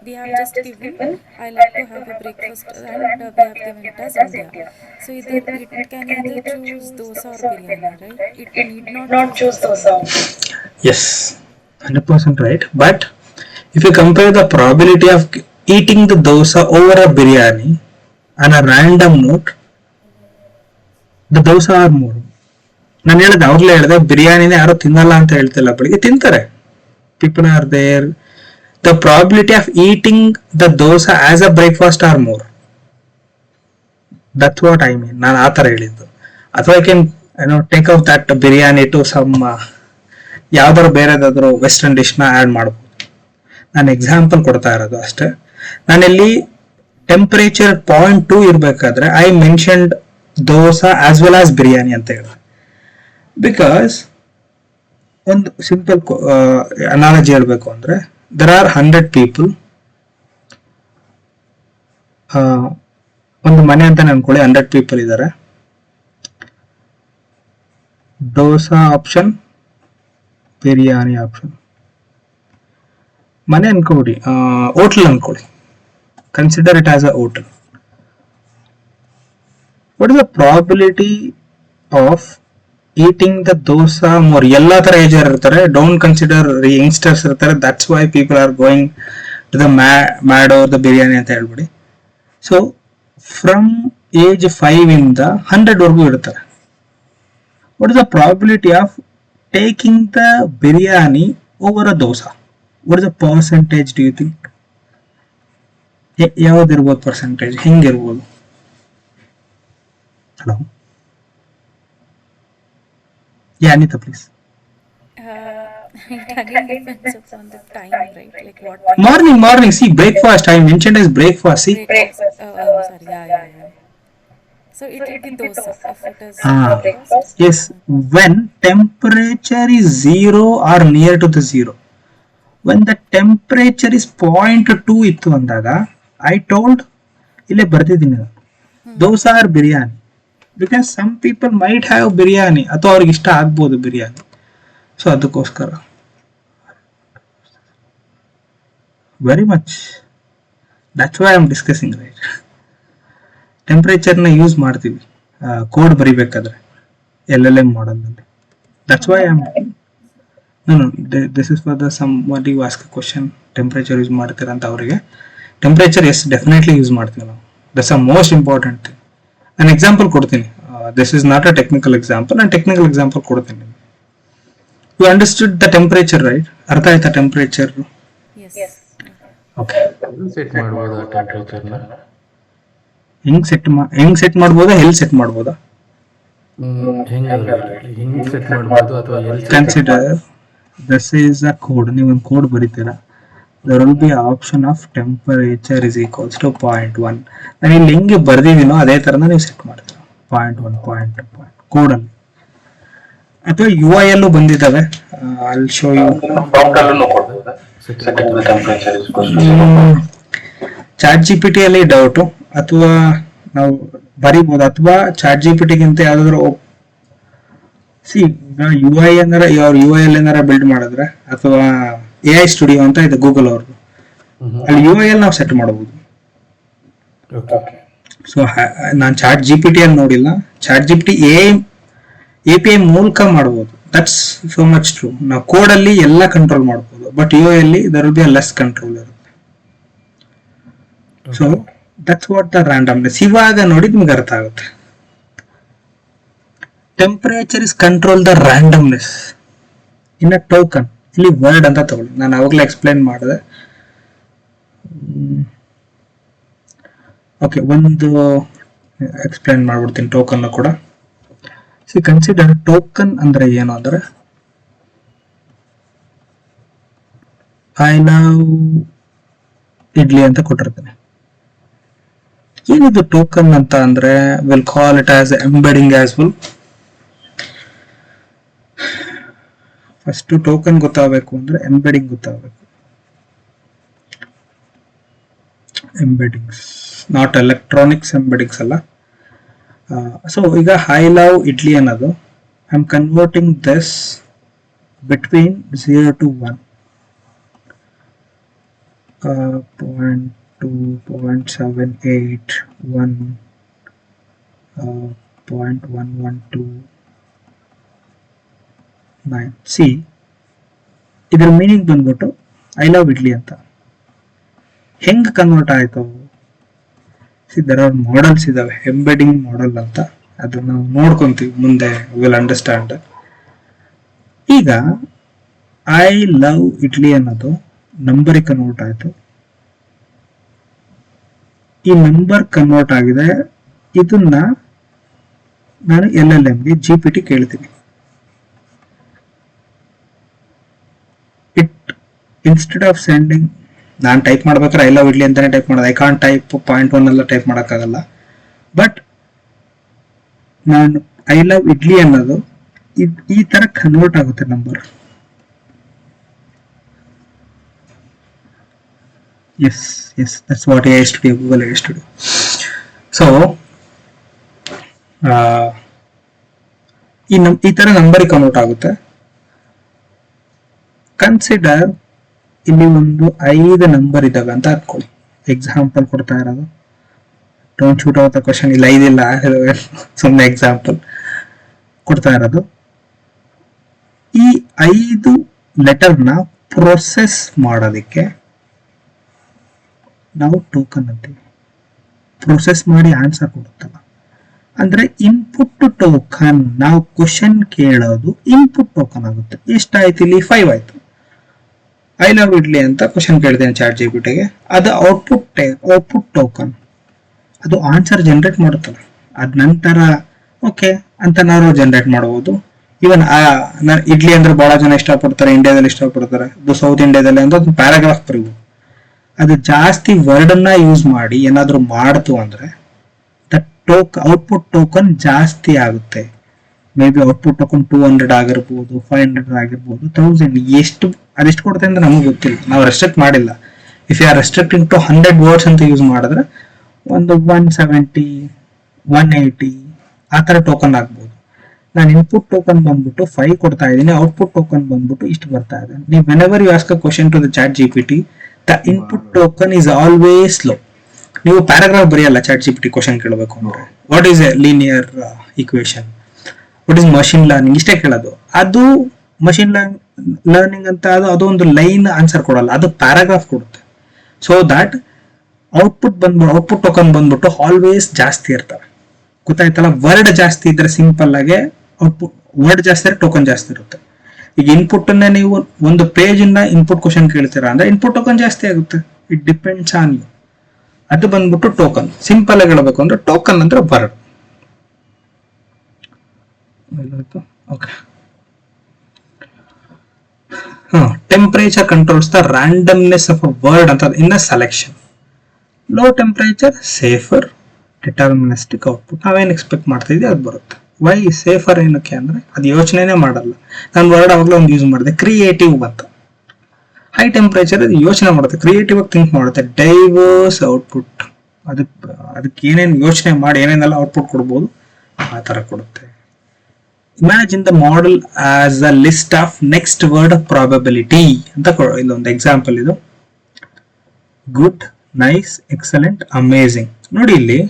we have just given I like to have a breakfast and we have given it as India. So either it can either choose dosa or biryani, right? It need not choose dosa. Yes, 100% right. But if you compare the probability of eating the dosa over a biryani on a random note, the dosa are more. ನಾನು ಹೇಳಿದೆ, ಅವ್ರಲ್ಲೇ ಹೇಳಿದೆ, ಬಿರಿಯಾನಿನೇ ಯಾರು ತಿನ್ನಲ್ಲ ಅಂತ ಹೇಳ್ತಿಲ್ಲ, ಬೆಳಿಗ್ಗೆ ತಿಂತಾರೆ. People are there. The probability of eating the dosa as a breakfast are more. That's what I mean. ನಾನು ಆ ಥರ ಹೇಳಿದ್ದು. ಅಥವಾ I can take out that biryani to some ಯಾವ್ದಾದ್ರು ಬೇರೆದಾದ್ರು ವೆಸ್ಟರ್ನ್ ಡಿಶ್ನ ಆ್ಯಡ್ ಮಾಡ್ಬೋದು. ನಾನು ಎಕ್ಸಾಂಪಲ್ ಕೊಡ್ತಾ ಇರೋದು ಅಷ್ಟೇ. ನಾನಿಲ್ಲಿ ಟೆಂಪರೇಚರ್ 0.2 ಇರಬೇಕಾದ್ರೆ I mentioned dosa as well as biryani ಅಂತ ಹೇಳಿದೆ. ಬಿಕಾಸ್ ಒಂದು ಸಿಂಪಲ್ ಅನಾಲಜಿ ಹೇಳ್ಬೇಕು ಅಂದ್ರೆ, ದರ್ ಆರ್ 100 ಪೀಪಲ್. ಒಂದು ಮನೆ ಅಂತ ಅನ್ಕೊಳ್ಳಿ, 100 ಪೀಪಲ್ ಇದ್ದಾರೆ. Dosa option, biryani option. ಮನೆ ಅನ್ಕೊಬಿಡಿ, ಹೋಟ್ಲ್ ಅನ್ಕೊಳ್ಳಿ, consider it as a hotel. What is the probability of eating the dosa more? ಎಲ್ಲಾ ತರ ಏಜ್ ಇರ್ತಾರೆ, ಡೋಂಟ್ ಕನ್ಸಿಡರ್ ಯಂಗ್ಸ್ಟರ್ಸ್ ಇರ್ತಾರೆ. That's why people are going to the mad or the biryani ಅಂತ ಹೇಳ್ಬಿಡಿ. ಸೊ ಫ್ರಮ್ ಏಜ್ 5 ಇಂದ 100 ವರ್ಗೂ ಇರ್ತಾರೆ. What is the probability of taking the biryani over a dosa? What is the percentage do you think? ಯಾವ್ದಿರ್ಬೋದು percentage, ಹೆಂಗಿರ್ಬೋದು? Hello, Anita please. It again depends upon the time, right? Like what Morning, see, breakfast, I mentioned as breakfast, see. breakfast. Oh, sorry. Yeah. So it will be dosa if it is Ah, breakfast. yes, when temperature is 0 or near to the 0. When the temperature is 0.2 ಇತ್ತು ಅಂದಾಗ I told, ಇಲ್ಲೇ ಬರ್ದಿದ್ದೀನಿ, dosa or biryani. Because some people might have biryani, ಅಥವಾ ಅವ್ರಿಗೆ ಇಷ್ಟ ಆಗ್ಬೋದು biryani. So ಅದಕ್ಕೋಸ್ಕರ very much, that's why I am discussing, right? ಟೆಂಪ್ರೇಚರ್ನ ಯೂಸ್ ಮಾಡ್ತೀವಿ ಕೋಡ್ ಬರಿಬೇಕಾದ್ರೆ LLM ಮಾಡಲ್ನಲ್ಲಿ. That's why I am this is for the somebody who ask a question, temperature use ಮಾಡ್ತೀರಾ ಅಂತ ಅವರಿಗೆ. ಟೆಂಪ್ರೇಚರ್ ಎಸ್ ಡೆಫಿನೆಟ್ಲಿ ಯೂಸ್ ಮಾಡ್ತೀವಿ ನಾವು. That's a most important thing. ನಾನು ಎಕ್ಸಾಂಪಲ್ ಕೊಡ್ತೀನಿ. This is not a technical example, ನಾನು technical example ಕೊಡ್ತೀನಿ. You understood the temperature, right? ಅರ್ಥ ಆಯ್ತಾ ಟೆಂಪ್ರೇಚರ್? Yes. ಓಕೆ. ಸೆಟ್ ಮಾಡ್ಬೋದಾ ಟೆಂಪರೇಚರ್ನ? ಹೆಂಗ್ ಸೆಟ್ ಮಾಡ್ಬೋದಾ, ಎಲ್ಲಿ ಸೆಟ್ ಮಾಡ್ಬೋದಾ? ಹಿಂಗ್ ಸೆಟ್ ಮಾಡ್ಬೋದು ಅಥವಾ ಎಲ್ಲಿ? Consider this is a code. ನೀವು ಒಂದು code ಬರೀತೀರಾ, there will be option of temperature is equals to 0.1. ನಾನು ಇಲ್ಲಿ ಹೆಂಗೆ ಬರ್ದಿದ್ದೀನೋ ಅದೇ ಥರನ ನೀವು ಸೆಟ್ ಮಾಡ್ತೀರಾ, 0.1, 0.2 ಕೋಡಲ್ಲಿ. ಅಥವಾ UIL ಬಂದಿದ್ದಾವೆ, I'll show you. Chat GPT ಅಲ್ಲಿ ಡೌಟು, ಅಥವಾ ನಾವು ಬರಿಬೋದು, ಅಥವಾ ಚಾಟ್ GPT ಗಿಂತ ಯಾವ್ದಾದ್ರು ಸಿ UI UIL ಏನಾರ ಬಿಲ್ಡ್ ಮಾಡಿದ್ರೆ, ಅಥವಾ AI ಸ್ಟುಡಿಯೋ ಅಂತ ಇದೆ ಗೂಗಲ್ ಅವ್ರದ್ದು, ಅಲ್ಲಿ UIL ನಾವು ಸೆಟ್ ಮಾಡಬಹುದು. ಸೊ ನಾನು ಚಾಟ್ GPT ಅಲ್ಲಿ ನೋಡಿಲ್ಲ, ಚಾಟ್ GPT API ಮೂಲಕ ಮಾಡಬಹುದು. That's so much true. ನಾವು ಕೋಡ್ ಅಲ್ಲಿ ಎಲ್ಲ ಕಂಟ್ರೋಲ್ ಮಾಡಬಹುದು, ಬಟ್ UI ಅಲ್ಲಿ there will be a less control ಇರುತ್ತೆ. So that's what the randomness. ಇವಾಗ ನೋಡಿ ನಿಮ್ಗೆ ಅರ್ಥ ಆಗುತ್ತೆ. Temperature is control the randomness in a token. ಇಲ್ಲಿ ವರ್ಡ್ ಅಂತ ತಗೊಳ್ಳಿ, ನಾನು ಅವಾಗಲೇ ಎಕ್ಸ್ಪ್ಲೈನ್ ಮಾಡಿದೆ. ಓಕೆ, ಒಂದು ಎಕ್ಸ್ಪ್ಲೈನ್ ಮಾಡ್ಬಿಡ್ತೀನಿ ಟೋಕನ್ ಕೂಡ. ಸಿ ಕನ್ಸಿಡರ್ ಟೋಕನ್ ಅಂದ್ರೆ ಏನು ಅಂದ್ರೆ, ಐ ಲವ್ ಇಡ್ಲಿ ಅಂತ ಕೊಟ್ಟಿರ್ತೀನಿ. ಏನಿದು ಟೋಕನ್ ಅಂತ ಅಂದ್ರೆ, will call it as embedding as well. First token ಗೊತ್ತಾಗಬೇಕು ಅಂದ್ರೆ ಎಂಬೆಡಿಂಗ್ ಗೊತ್ತಾಗಬೇಕು. ಎಂಬೆಡಿಂಗ್ಸ್, ನಾಟ್ ಎಲೆಕ್ಟ್ರಾನಿಕ್ಸ್ ಎಂಬೆಡಿಂಗ್ಸ್ ಅಲ್ಲ. ಸೊ ಈಗ ಐ ಲವ್ ಇಡ್ಲಿ ಅನ್ನೋದು, I am converting this between 0 to 1, 0.2, 0.78, 1, 0.112, 9. C ಇದರ ಮೀನಿಂಗ್ ಬಂದ್ಬಿಟ್ಟು ಐ ಲವ್ ಇಡ್ಲಿ ಅಂತ. ಹೆಂಗ್ ಕನ್ವರ್ಟ್ ಆಯ್ತು? ಸಿ ದರ್ ಆರ್ ಮಾಡೆಲ್ಸ್ ಇದಾವೆ, ಎಂಬೆಡಿಂಗ್ ಮಾಡೆಲ್ ಅಂತ, ಅದನ್ನ ನಾವು ನೋಡ್ಕೊಂತೀವಿ ಮುಂದೆ, ವಿಲ್ ಅಂಡರ್ಸ್ಟ್ಯಾಂಡ್. ಈಗ ಐ ಲವ್ ಇಡ್ಲಿ ಅನ್ನೋದು ನಂಬರಿಗೆ ಕನ್ವರ್ಟ್ ಆಯ್ತು. ಈ ನಂಬರ್ ಕನ್ವರ್ಟ್ ಆಗಿದೆ, ಇದನ್ನ ನಾನು LLMಗೆ GPT ಕೇಳ್ತೀನಿ. ಇನ್ಸ್ಟೆಡ್ ಆಫ್ ಸೆಂಡಿಂಗ್, ನಾನು ಟೈಪ್ ಮಾಡ್ಬೇಕಾದ್ರೆ ಐ ಲವ್ ಇಡ್ಲಿ ಅಂತಾನೆ ಟೈಪ್ ಮಾಡೋದು. ಐ ಕಾಂಟ್ ಟೈಪ್ 0.1 ಎಲ್ಲ ಟೈಪ್ ಮಾಡೋಕ್ಕಾಗಲ್ಲ. ಬಟ್ ನಾನು ಐ ಲವ್ ಇಡ್ಲಿ ಅನ್ನೋದು ಈ ತರ ಕನ್ವರ್ಟ್ ಆಗುತ್ತೆ number. Yes that's what AI studio, Google AI studio. So ಈ ತರ ನಂಬರಿಗೆ ಕನ್ವರ್ಟ್ ಆಗುತ್ತೆ. ಕನ್ಸಿಡರ್ ಇಲ್ಲಿ ಒಂದು 5 ನಂಬರ್ ಇದಾವೆ ಅಂತ ಅನ್ಕೊಳ್ಳಿ. ಎಕ್ಸಾಂಪಲ್ ಕೊಡ್ತಾ ಇರೋದು, don't shoot out the question. ಇಲ್ಲ 5 ಇಲ್ಲ, ಸುಮ್ಮನೆ ಎಕ್ಸಾಂಪಲ್ ಕೊಡ್ತಾ ಇರೋದು. ಈ 5 ಲೆಟರ್ನ ಪ್ರೊಸೆಸ್ ಮಾಡೋದಕ್ಕೆ ನಾವು ಟೋಕನ್ ಅಂತೀವಿ. ಪ್ರೊಸೆಸ್ ಮಾಡಿ ಆನ್ಸರ್ ಕೊಡುತ್ತಲ್ಲ, ಅಂದ್ರೆ ಇನ್ಪುಟ್ ಟೋಕನ್. ನಾವು ಕ್ವಶನ್ ಕೇಳೋದು ಇನ್ಪುಟ್ ಟೋಕನ್ ಆಗುತ್ತೆ. ಎಷ್ಟಾಯ್ತು ಇಲ್ಲಿ? 5 ಆಯ್ತು. ಐ ಲವ್ ಇಡ್ಲಿ ಅಂತ ಕ್ವಶನ್ ಕೇಳ್ತೇನೆ ಚಾಟ್ ಜಿಪಿಟಿಗೆ, ಅದು ಔಟ್ಪುಟ್ ಟೋಕನ್, ಅದು ಆನ್ಸರ್ ಜನರೇಟ್ ಮಾಡುತ್ತಲ್ಲ, ಅದ್ ನಂತರ ಓಕೆ ಅಂತ ನಾವು ಜನರೇಟ್ ಮಾಡಬಹುದು. ಈವನ್ ಇಡ್ಲಿ ಅಂದ್ರೆ ಬಹಳ ಜನ ಇಷ್ಟಪಡ್ತಾರೆ, ಇಂಡಿಯಾದಲ್ಲಿ ಇಷ್ಟಪಡ್ತಾರೆ, ಅದು ಸೌತ್ ಇಂಡಿಯಾದಲ್ಲಿ ಅಂತ ಒಂದು ಪ್ಯಾರಾಗ್ರಾಫ್ ಬರೀಬಹುದು. ಅದು ಜಾಸ್ತಿ ವರ್ಡ್ ಅನ್ನ ಯೂಸ್ ಮಾಡಿ ಏನಾದ್ರು ಮಾಡ್ತು ಅಂದ್ರೆ ಔಟ್ಪುಟ್ ಟೋಕನ್ ಜಾಸ್ತಿ ಆಗುತ್ತೆ. ಮೇ ಬಿ ಔಟ್ಪುಟ್ ಟೋಕನ್ 200 ಆಗಿರ್ಬೋದು, 500 ಆಗಿರ್ಬೋದು, 1000, ಅದೆಷ್ಟು ಕೊಡುತ್ತೆ ಅಂತ ನಮಗೆ ಗೊತ್ತಿಲ್ಲ, ನಾವು ರೆಸ್ಟ್ರಿಕ್ಟ್ ಮಾಡಿಲ್ಲ. If you are restricting to 100 words ಅಂತ ಯೂಸ್ ಮಾಡಿದ್ರೆ ಒಂದು 170, 180 ಆ ಥರ ಟೋಕನ್ ಆಗ್ಬೋದು. ನಾನು ಇನ್ಪುಟ್ ಟೋಕನ್ ಬಂದ್ಬಿಟ್ಟು 5 ಕೊಡ್ತಾ ಇದ್ದೀನಿ, ಔಟ್ಪುಟ್ ಟೋಕನ್ ಬಂದ್ಬಿಟ್ಟು ಇಷ್ಟು ಬರ್ತಾ ಇದೆ. ನೀವು whenever you ask a question to the chat GPT, ದ input token is always low. ನೀವು ಪ್ಯಾರಾಗ್ರಾಫ್ ಬರೆಯಲ್ಲ ಚಾಟ್ ಜಿಪಿಟಿ ಕ್ವಶನ್ ಕೇಳಬೇಕು ಅಂದ್ರೆ, what is a linear equation, what is machine learning, ಇಷ್ಟೇ ಕೇಳೋದು. ಅದು ಮಷಿನ್ ಲರ್ನಿಂಗ್ ಅಂತ ಅದು ಒಂದು ಲೈನ್ ಆನ್ಸರ್ ಕೊಡಲ್ಲ, ಅದು ಪ್ಯಾರಾಗ್ರಾಫ್ ಕೊಡುತ್ತೆ. ಸೊ ದಟ್ ಔಟ್ಪುಟ್ ಟೋಕನ್ ಬಂದ್ಬಿಟ್ಟು ಆಲ್ವೇಸ್ ಜಾಸ್ತಿ ಇರ್ತವೆ. ಗೊತ್ತಾಯ್ತಲ್ಲ, ವರ್ಡ್ ಜಾಸ್ತಿ ಇದ್ರೆ ಸಿಂಪಲ್ ಆಗಿ ಔಟ್ಪುಟ್, ವರ್ಡ್ ಜಾಸ್ತಿ ಇದ್ರೆ ಟೋಕನ್ ಜಾಸ್ತಿ ಇರುತ್ತೆ. ಈಗ ಇನ್ಪುಟ್ ಅನ್ನ ನೀವು ಒಂದು ಪೇಜ್ ಇಂದ ಇನ್ಪುಟ್ ಕ್ವಶನ್ ಕೇಳ್ತೀರಾ ಅಂದ್ರೆ ಇನ್ಪುಟ್ ಟೋಕನ್ ಜಾಸ್ತಿ ಆಗುತ್ತೆ. It depends on you. ಅದು ಬಂದ್ಬಿಟ್ಟು ಟೋಕನ್. ಸಿಂಪಲ್ ಆಗಿ ಹೇಳಬೇಕು ಅಂದ್ರೆ ಟೋಕನ್ ಅಂದ್ರೆ word. Okay, temperature controls the randomness of a word ಅಂತ in a selection. Low temperature safer, deterministic output. ನಾವೇನು ಎಕ್ಸ್ಪೆಕ್ಟ್ ಮಾಡ್ತಾ ಇದೀವಿ ಅದು ಬರುತ್ತೆ. ವೈ ಸೇಫರ್ ಏನಕ್ಕೆ ಅಂದ್ರೆ ಅದು ಯೋಚನೆನೇ ಮಾಡಲ್ಲ. ನಾನು ವರ್ಡ್ ಅವಾಗಲೇ ಒಂದು ಯೂಸ್ ಮಾಡಿದೆ, ಕ್ರಿಯೇಟಿವ್ ಅಂತ. ಹೈ ಟೆಂಪರೇಚರ್ ಅದು ಯೋಚನೆ ಮಾಡುತ್ತೆ, ಕ್ರಿಯೇಟಿವ್ ಆಗಿ ಥಿಂಕ್ ಮಾಡುತ್ತೆ, ಡೈವರ್ಸ್ ಔಟ್ಪುಟ್. ಅದಕ್ಕೆ ಏನೇನು ಯೋಚನೆ ಮಾಡಿ ಏನೇನೆಲ್ಲ ಔಟ್ಪುಟ್ ಕೊಡ್ಬೋದು ಆ ಥರ ಕೊಡುತ್ತೆ. Imagine the model as a list of next word probability ಅಂತ ಇದೊಂದು ಎಕ್ಸಾಂಪಲ್. ಇದು ಗುಡ್, ನೈಸ್, ಎಕ್ಸಲೆಂಟ್, ಅಮೇಝಿಂಗ್. ನೋಡಿ ಇಲ್ಲಿ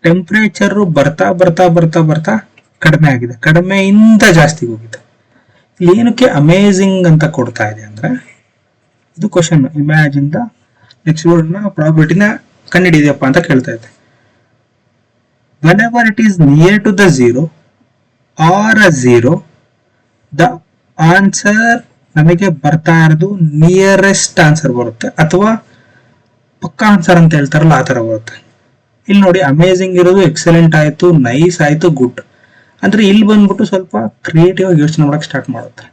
ಟೆಂಪರೇಚರ್ ಬರ್ತಾ ಬರ್ತಾ ಬರ್ತಾ ಬರ್ತಾ ಕಡಿಮೆ ಆಗಿದೆ, ಕಡಿಮೆಯಿಂದ ಜಾಸ್ತಿ ಹೋಗಿದೆ. ಇಲ್ಲಿ ಏನಕ್ಕೆ ಅಮೇಝಿಂಗ್ ಅಂತ ಕೊಡ್ತಾ ಇದೆ ಅಂದ್ರೆ ಇದು question. Imagine the next word ನ ಪ್ರಾಬಬಿಲಿಟಿನ ಕಂಡುಹಿಡಿಯಪ್ಪ ಅಂತ ಕೇಳ್ತಾ ಇದೆ. Whenever it is near to the zero or a zero, the answer ನಮಗೆ ಬರ್ತಾ ಇರೋದು ನಿಯರೆಸ್ಟ್ ಆನ್ಸರ್ ಬರುತ್ತೆ, ಅಥವಾ ಪಕ್ಕಾ ಆನ್ಸರ್ ಅಂತ ಹೇಳ್ತಾರಲ್ಲ ಆ ತರ ಬರುತ್ತೆ. ಇಲ್ಲಿ ನೋಡಿ ಅಮೇಝಿಂಗ್ ಇರೋದು ಎಕ್ಸಲೆಂಟ್ ಆಯ್ತು, ನೈಸ್ ಆಯ್ತು, ಗುಡ್. ಅಂದ್ರೆ ಇಲ್ಲಿ ಬಂದ್ಬಿಟ್ಟು ಸ್ವಲ್ಪ ಕ್ರಿಯೇಟಿವ್ ಆಗಿ ಯೋಚನೆ ಮಾಡಕ್ ಸ್ಟಾರ್ಟ್ ಮಾಡುತ್ತೆ,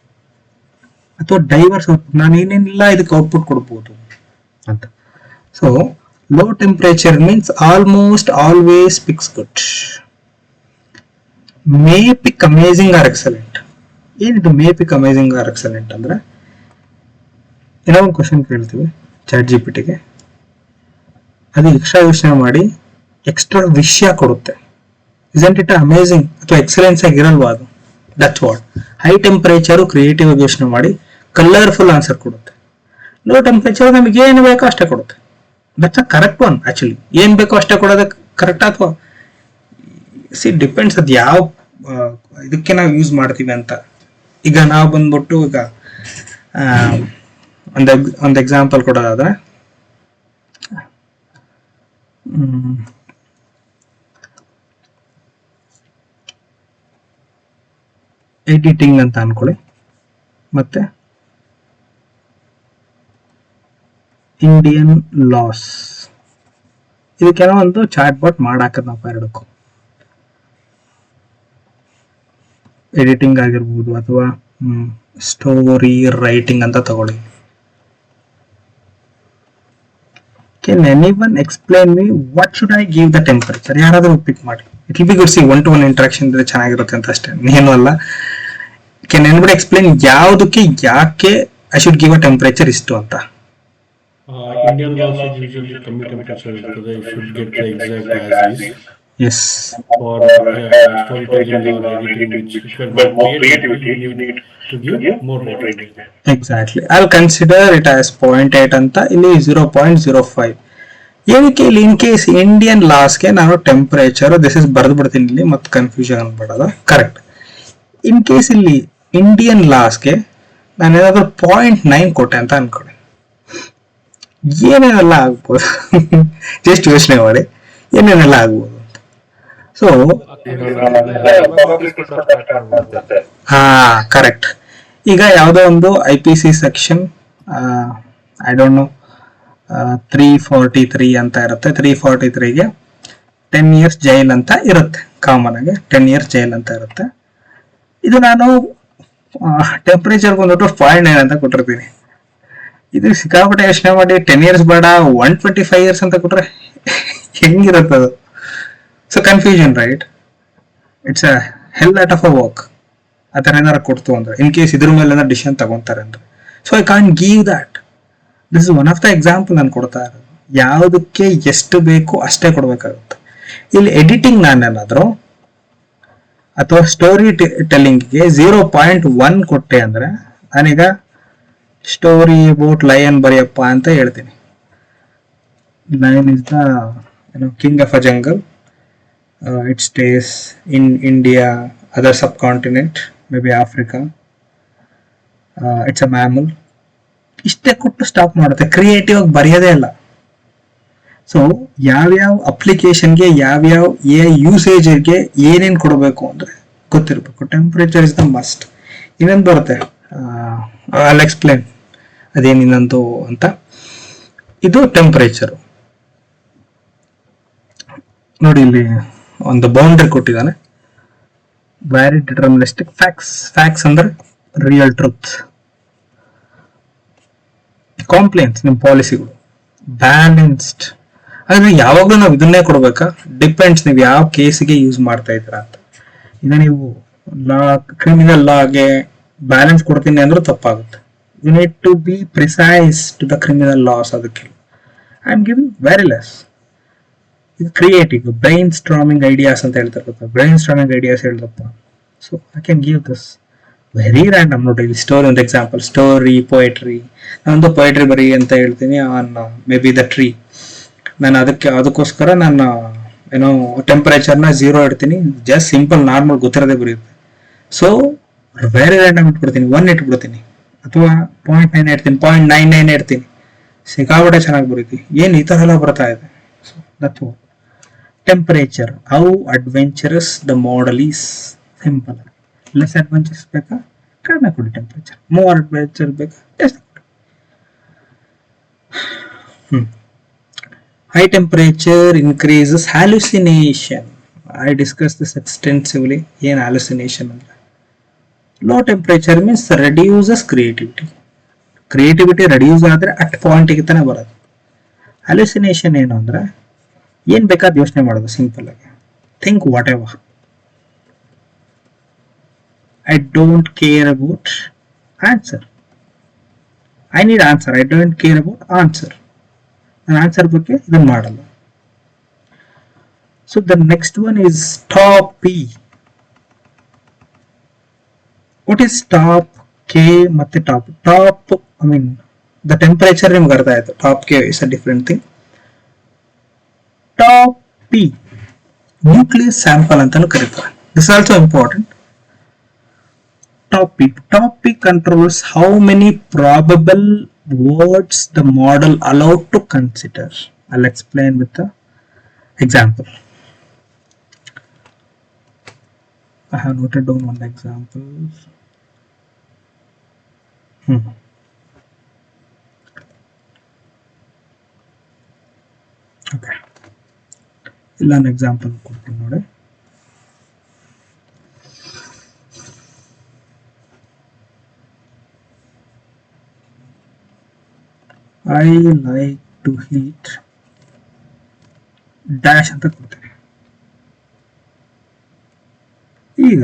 ಅಥವಾ ಡೈವರ್ಸ್ ಔಟ್ಪುಟ್, ನಾನು ಏನೇನಿಲ್ಲ ಇದಕ್ಕೆ ಔಟ್ಪುಟ್ ಕೊಡ್ಬೋದು ಅಂತ. So low temperature means almost always picks good, may pick amazing or excellent. ಏನಿದು may pick amazing or excellent ಅಂದ್ರೆ, ಏನೋ ಒಂದು ಕ್ವಶನ್ ಕೇಳ್ತೀವಿ ಚಾಟ್ ಜಿಪಿಟಿಗೆ, ಅದು ಎಕ್ಸ್ಟ್ರಾ ಯೋಚನೆ ಮಾಡಿ ಎಕ್ಸ್ಟ್ರಾ ವಿಷಯ ಕೊಡುತ್ತೆ. ಇಸಂಟ್ ಇಟ್ ಅಮೇಝಿಂಗ್ ಅಥವಾ ಎಕ್ಸಲೆನ್ಸ್ ಆಗಿರಲ್ವಾ ಅದು? That's what high temperature creative ಆಗಿ ಯೋಚನೆ ಮಾಡಿ ಕಲರ್ಫುಲ್ ಆನ್ಸರ್ ಕೊಡುತ್ತೆ. ಲೋ ಟೆಂಪರೇಚರ್ ನಮಗೆ ಏನು ಬೇಕೋ ಅಷ್ಟೇ ಕೊಡುತ್ತೆ. That's a correct one. Actually ಏನ್ ಬೇಕೋ ಅಷ್ಟೇ ಕೊಡೋದೇ ಕರೆಕ್ಟ್, ಅಥವಾ ಡಿಪೆಂಡ್ಸ್ ಅದು ಯಾವ ಇದಕ್ಕೆ ನಾವು ಯೂಸ್ ಮಾಡ್ತೀವಿ ಅಂತ. ಈಗ ನಾವು ಬಂದ್ಬಿಟ್ಟು ಈಗ ಒಂದು ಎಕ್ಸಾಂಪಲ್ ಕೊಡೋದಾದ್ರೆ, ಎಡಿಟಿಂಗ್ ಅಂತ ಅನ್ಕೊಳ್ಳಿ, ಮತ್ತೆ ಇಂಡಿಯನ್ ಲಾಸ್, ಇದಕ್ಕೆನೋ ಒಂದು ಚಾಟ್ ಬಾಟ್ ಮಾಡಾಕದ್ ನಾವು ಎರಡಕ್ಕೂ. ಎಡಿಟಿಂಗ್ ಆಗಿರ್ಬೋದು ಅಥವಾ ಸ್ಟೋರಿ ರೈಟಿಂಗ್ ಅಂತ ತಗೊಳ್ಳಿ. Can anyone explain me what should I give the temperature? ಯಾರಾದ್ರೂ ಪಿಕ್ ಮಾಡಿ. It will be good. C 1-to-1 interaction ಇದ್ರೆ ಚೆನ್ನಾಗಿರುತ್ತೆ ಅಂತ ಅಷ್ಟೇ, ಏನು ಅಲ್ಲ. Can anybody explain ಯಾವುದಕ್ಕೆ ಯಾಕೆ I should give a temperature ಇಷ್ಟು ಅಂತ? Indian laws is usually ಕಮ್ಮಿ temperature ಇರ್ತದೆ. You should get the exact as is. Yes. For storytelling or editing, which require more creativity, you need to give more rating. Exactly. I'll consider it as 0.8 ಅಂತ. ಇಲ್ಲಿ 0.05. ಏನಕ್ಕೆ ಇಲ್ಲಿ in case Indian ಲಾಸ್ಗೆ ನಾನು temperature this is ಬರೆದು ಬಿಡ್ತೀನಿ ಇಲ್ಲಿ, ಮತ್ತೆ confusion ಅನ್ಬಿಡೋದು. Correct. In case ಇಲ್ಲಿ ಇಂಡಿಯನ್ ಲಾಸ್ಗೆ ನಾನು ಏನಾದ್ರು 0.9 ಕೊಟ್ಟೆ ಅಂತ ಅನ್ಕೊಳ್ಳಿ, ಏನೇನೆಲ್ಲ ಆಗ್ಬೋದು? ಜಸ್ಟ್ ಯೋಚನೆ ಮಾಡಿ ಏನೇನೆಲ್ಲ ಆಗ್ಬೋದು. ಸೊ ಹಾ ಕರೆಕ್ಟ್. ಈಗ ಯಾವುದೋ ಒಂದು IPC section I don't know 343 ಅಂತ ಇರುತ್ತೆ. 343ಗೆ 10 years ಜೈಲ್ ಅಂತ ಇರುತ್ತೆ. ಕಾಮನ್ ಆಗಿ 10 years ಜೈಲ್ ಅಂತ ಇರುತ್ತೆ. ಇದು ನಾನು ಟೆಂಪರೇಚರ್ ಬಂದ್ಬಿಟ್ಟು 0.9 ಅಂತ ಕೊಟ್ಟಿರ್ತೀನಿ. ಇದು ಸಿಕ್ಕಾಪಟ್ಟೆ ಯೋಚನೆ ಮಾಡಿ 10 years ಬೇಡ 125 years ಅಂತ ಕೊಟ್ರೆ ಹೆಂಗಿರುತ್ತೆ ಅದು? So confusion, right? It's a hell lot of a work. ಆ ಥರ ಏನಾರು ಕೊಡ್ತು ಅಂದ್ರೆ, ಇನ್ ಕೇಸ್ ಇದ್ರ ಮೇಲೆ ಏನಾರು ಡಿಸಿಷನ್ ತಗೊಂತಾರೆ ಅಂದ್ರೆ, so I can't give that. This is one of the example ನಾನು ಕೊಡ್ತಾ ಇರೋದು. ಯಾವುದಕ್ಕೆ ಎಷ್ಟು ಬೇಕು ಅಷ್ಟೇ ಕೊಡ್ಬೇಕಾಗುತ್ತೆ. ಇಲ್ಲಿ ಎಡಿಟಿಂಗ್ ನಾನೇನಾದ್ರು ಅಥವಾ ಸ್ಟೋರಿ ಟೆಲ್ಲಿಂಗ್ಗೆ 0.1 ಕೊಟ್ಟೆ ಅಂದ್ರೆ, ನಾನೀಗ ಸ್ಟೋರಿ ಅಬೌಟ್ ಲಯನ್ ಬರೆಯಪ್ಪ ಅಂತ ಹೇಳ್ತೀನಿ. Lion is the king of a jungle. It stays in India, other sub continent, may be Africa. It's a mammal. ಇಷ್ಟೇ ಕೊಟ್ಟು ಸ್ಟಾಪ್ ಮಾಡುತ್ತೆ. ಕ್ರಿಯೇಟಿವ್ ಆಗಿ ಬರೆಯೋದೇ ಇಲ್ಲ. ಸೊ ಯಾವ್ಯಾವ ಅಪ್ಲಿಕೇಶನ್ಗೆ ಯಾವ್ಯಾವ ಯೂಸೇಜ್ಗೆ ಏನೇನು ಕೊಡಬೇಕು ಅಂದ್ರೆ ಗೊತ್ತಿರಬೇಕು. Temperature is the must. ಇನ್ನೊಂದು ಬರುತ್ತೆ, ಐಲ್ ಎಕ್ಸ್ಪ್ಲೇನ್ ಅದೇನು ಇನ್ನೊಂದು ಅಂತ. ಇದು ಟೆಂಪರೇಚರು ನೋಡಿ, ಇಲ್ಲಿ ಒಂದು ಬೌಂಡ್ರಿ ಕೊಟ್ಟಿದ್ದಾನೆ. ವ್ಯಾರಿ ಡಿಟರ್ಮಿನಿಸ್ಟಿಕ್ ಫ್ಯಾಕ್ಟ್ಸ್. ಫ್ಯಾಕ್ಟ್ಸ್ ಅಂದ್ರೆ ರಿಯಲ್ ಟ್ರೂತ್. ಕಾಂಪ್ಲೇನ್ಸ್, ನಿಮ್ಮ ಪಾಲಿಸಿಗಳು. ಬ್ಯಾಲೆನ್ಸ್ಡ್ ಅಂದ್ರೆ ಯಾವಾಗಲೂ ನಾವು ಇದನ್ನೇ ಕೊಡ್ಬೇಕಾ? ಡಿಪೆಂಡ್ಸ್, ನೀವು ಯಾವ ಕೇಸಿಗೆ ಯೂಸ್ ಮಾಡ್ತಾ ಇದ್ದೀರಾ ಅಂತ. ಈಗ ನೀವು ಲಾ, ಕ್ರಿಮಿನಲ್ ಲಾಗೆ ಬ್ಯಾಲೆನ್ಸ್ ಕೊಡ್ತೀನಿ ಅಂದ್ರೂ ತಪ್ಪಾಗುತ್ತೆ. You need to be precise to the criminal laws. ಅದಕ್ಕೆ I am giving very less. ಇದು ಕ್ರಿಯೇಟಿವ್ ಬ್ರೈನ್ ಸ್ಟ್ರಾಮಿಂಗ್ ಐಡಿಯಾಸ್ ಅಂತ ಹೇಳ್ತಾರೆ ಗೊತ್ತಾ? ಬ್ರೈನ್ ಸ್ಟ್ರಾಮಿಂಗ್ ಐಡಿಯಾಸ್ ಹೇಳ್ದಪ್ಪ. So I can give this very random. ನೋಡಿ, ಇಲ್ಲಿ ಸ್ಟೋರಿ ಒಂದು ಎಕ್ಸಾಂಪಲ್. Story, poetry. ನಾನೊಂದು ಪೊಯೆಟ್ರಿ ಬರೀ ಅಂತ ಹೇಳ್ತೀನಿ on maybe the tree. ನಾನು ಅದಕ್ಕೋಸ್ಕರ ನಾನು ಏನೋ ಟೆಂಪರೇಚರ್ನ 0 ಇಡ್ತೀನಿ. ಜಸ್ಟ್ ಸಿಂಪಲ್ ನಾರ್ಮಲ್ ಗೊತ್ತಿರೋದೇ ಬರೆಯುತ್ತೆ. ಸೊ ವೆರಿ ರ್ಯಾಂಡಮ್ ಇಟ್ಬಿಡ್ತೀನಿ, 1 ಇಟ್ಬಿಡ್ತೀನಿ, ಅಥವಾ 0.9 ಇಡ್ತೀನಿ, 0.99 ಇಡ್ತೀನಿ. ಸಿಕ್ಕಾಪಟ್ಟೆ ಚೆನ್ನಾಗಿ ಬರೀತಿ. ಏನು ಈ ಥರ ಎಲ್ಲ ಬರ್ತಾ ಇದೆ. So that's what temperature. How adventurous the model is. Simple. Less adventures ಬೇಕಾ? ಕಡಿಮೆ ಕೊಡಿ ಟೆಂಪರೇಚರ್. ಮೋರ್ ಅಡ್ವೆಂಚರ್ ಬೇಕಾ? ಜಾಸ್ತಿ ಕೊಡಿ. High temperature increases hallucination. I discussed this extensively. ಏನು hallucination ಅಂದ್ರೆ? Low temperature means reduces creativity. Creativity reduce ಆದರೆ at point ಗೆ ತಾನೇ ಬರೋದು. Hallucination ಏನು ಅಂದ್ರೆ ಏನು ಬೇಕಾದ ಯೋಚನೆ ಮಾಡೋದು. ಸಿಂಪಲ್ ಆಗಿ think what ever. I don't care about answer. I need answer. I don't care about answer. ನಾನು ಆನ್ಸರ್ ಬಗ್ಗೆ ಇದನ್ನ ಮಾಡಲ್ಲ. So the next one is top P. What is top K ಮತ್ತೆ top? Top I mean the temperature ನಿಮ್ಗೆ ಅರ್ಥ ಆಯ್ತು. Top K is a different thing. Top P nucleus sample ಅಂತಾನು ಕರೀತಾರೆ. This also important. Top P. Top P controls how many probable words the model allowed to consider. I'll explain with the example. I have noted down one example. Okay. One example. I like to eat dash ಅಂತ ಕೊಡ್ತೀನಿ. ಈಗ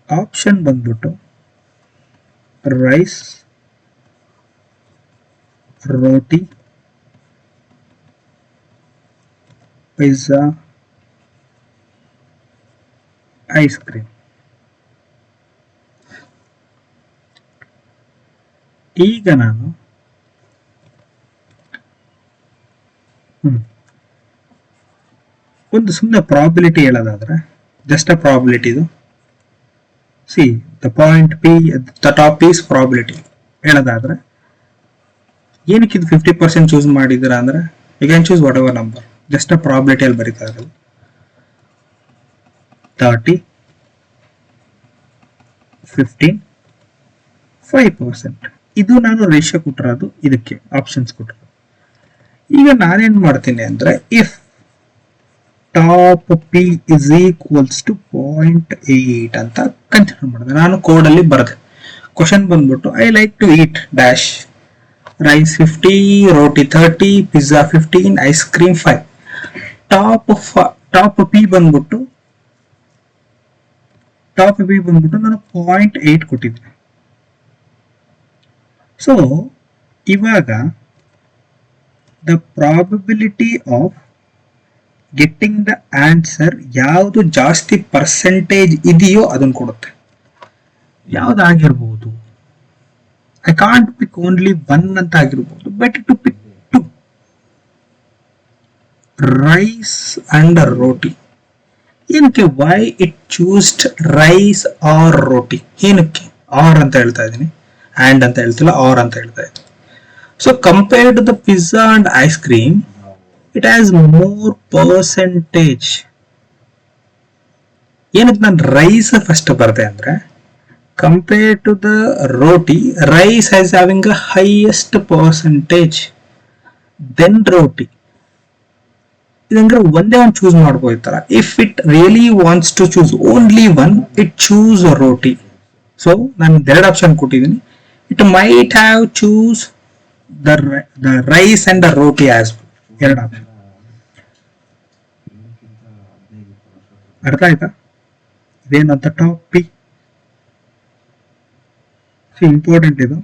option ಬಂದ್ಬಿಟ್ಟು rice, roti, pizza, ice cream. ಈಗ ನಾನು ಒಂದು ಸುಮ್ಮನೆ probability ಹೇಳೋದಾದ್ರೆ, just a probability ಇದು. See the point P, the top is probability ಹೇಳೋದಾದ್ರೆ, ಏನಕ್ಕೆ ಇದು 50% ಚೂಸ್ ಮಾಡಿದ್ದೀರಾ ಅಂದ್ರೆ, you can choose whatever number. Just a ಪ್ರಾಬಿಲಿಟಿಯಲ್ಲಿ ಬರೀತಾ ಇರೋದು. 30, 15, 5%. ಇದು ನಾನು ರೇಷಿಯೋ ಕೊಟ್ಟಿರೋದು, ಇದಕ್ಕೆ ಆಪ್ಷನ್ಸ್ ಕೊಟ್ಟಿರೋದು. ಈಗ ನಾನೇನ್ ಮಾಡ್ತೀನಿ ಅಂದ್ರೆ, if top P is equals to 0.8 ಅಂತ ಕನ್ಸಿಡರ್ ಮಾಡಿದೆ. ನಾನು ಕೋಡ್ ಅಲ್ಲಿ ಬರೆದೆ. ಕ್ವಶನ್ ಬಂದ್ಬಿಟ್ಟು I like to eat dash, rice 50, roti 30, pizza 15, ice cream 5. Top P ಬಂದ್ಬಿಟ್ಟು ನಾನು 0.8 ಕೊಟ್ಟಿದ್ದೀನಿ. ಸೊ ಇವಾಗ the probability of getting the answer ಯಾವುದು ಜಾಸ್ತಿ ಪರ್ಸೆಂಟೇಜ್ ಇದೆಯೋ ಅದನ್ನು ಕೊಡುತ್ತೆ. ಯಾವ್ದಾಗಿರ್ಬೋದು, ಐ ಕಾಂಟ್ ಪಿಕ್ ಓನ್ಲಿ 1 ಅಂತ ಆಗಿರ್ಬೋದು, better to pick 2. Rice and roti. ಏನಕ್ಕೆ why it choosed rice or roti? ಏನಕ್ಕೆ ಆರ್ ಅಂತ ಹೇಳ್ತಾ ಇದ್ದೀನಿ, ಆ್ಯಂಡ್ ಅಂತ ಹೇಳ್ತಿಲ್ಲ, ಆರ್ ಅಂತ ಹೇಳ್ತಾ ಇದ್ದೀನಿ. So compare to the pizza and ice cream, it has more percentage. ಏನಕ್ಕೆ ನಾನು ರೈಸ್ ಫಸ್ಟ್ ಬರ್ದೆ ಅಂದ್ರೆ, compare to the roti, rice has having a highest percentage then roti. ಇದಂದ್ರೆ ಒಂದೇ ಒಂದು ಚೂಸ್ ಮಾಡ್ಬೋಯ್ತಾರ. If it really wants to choose only one, it choose roti. So ನಾನು 2 option ಕೊಟ್ಟಿದ್ದೀನಿ. It might have choose the rice and the roti as 2 option. ಅರ್ಥ ಆಯ್ತಾ? ಇದೇನಂತ top P. Important ಇದು.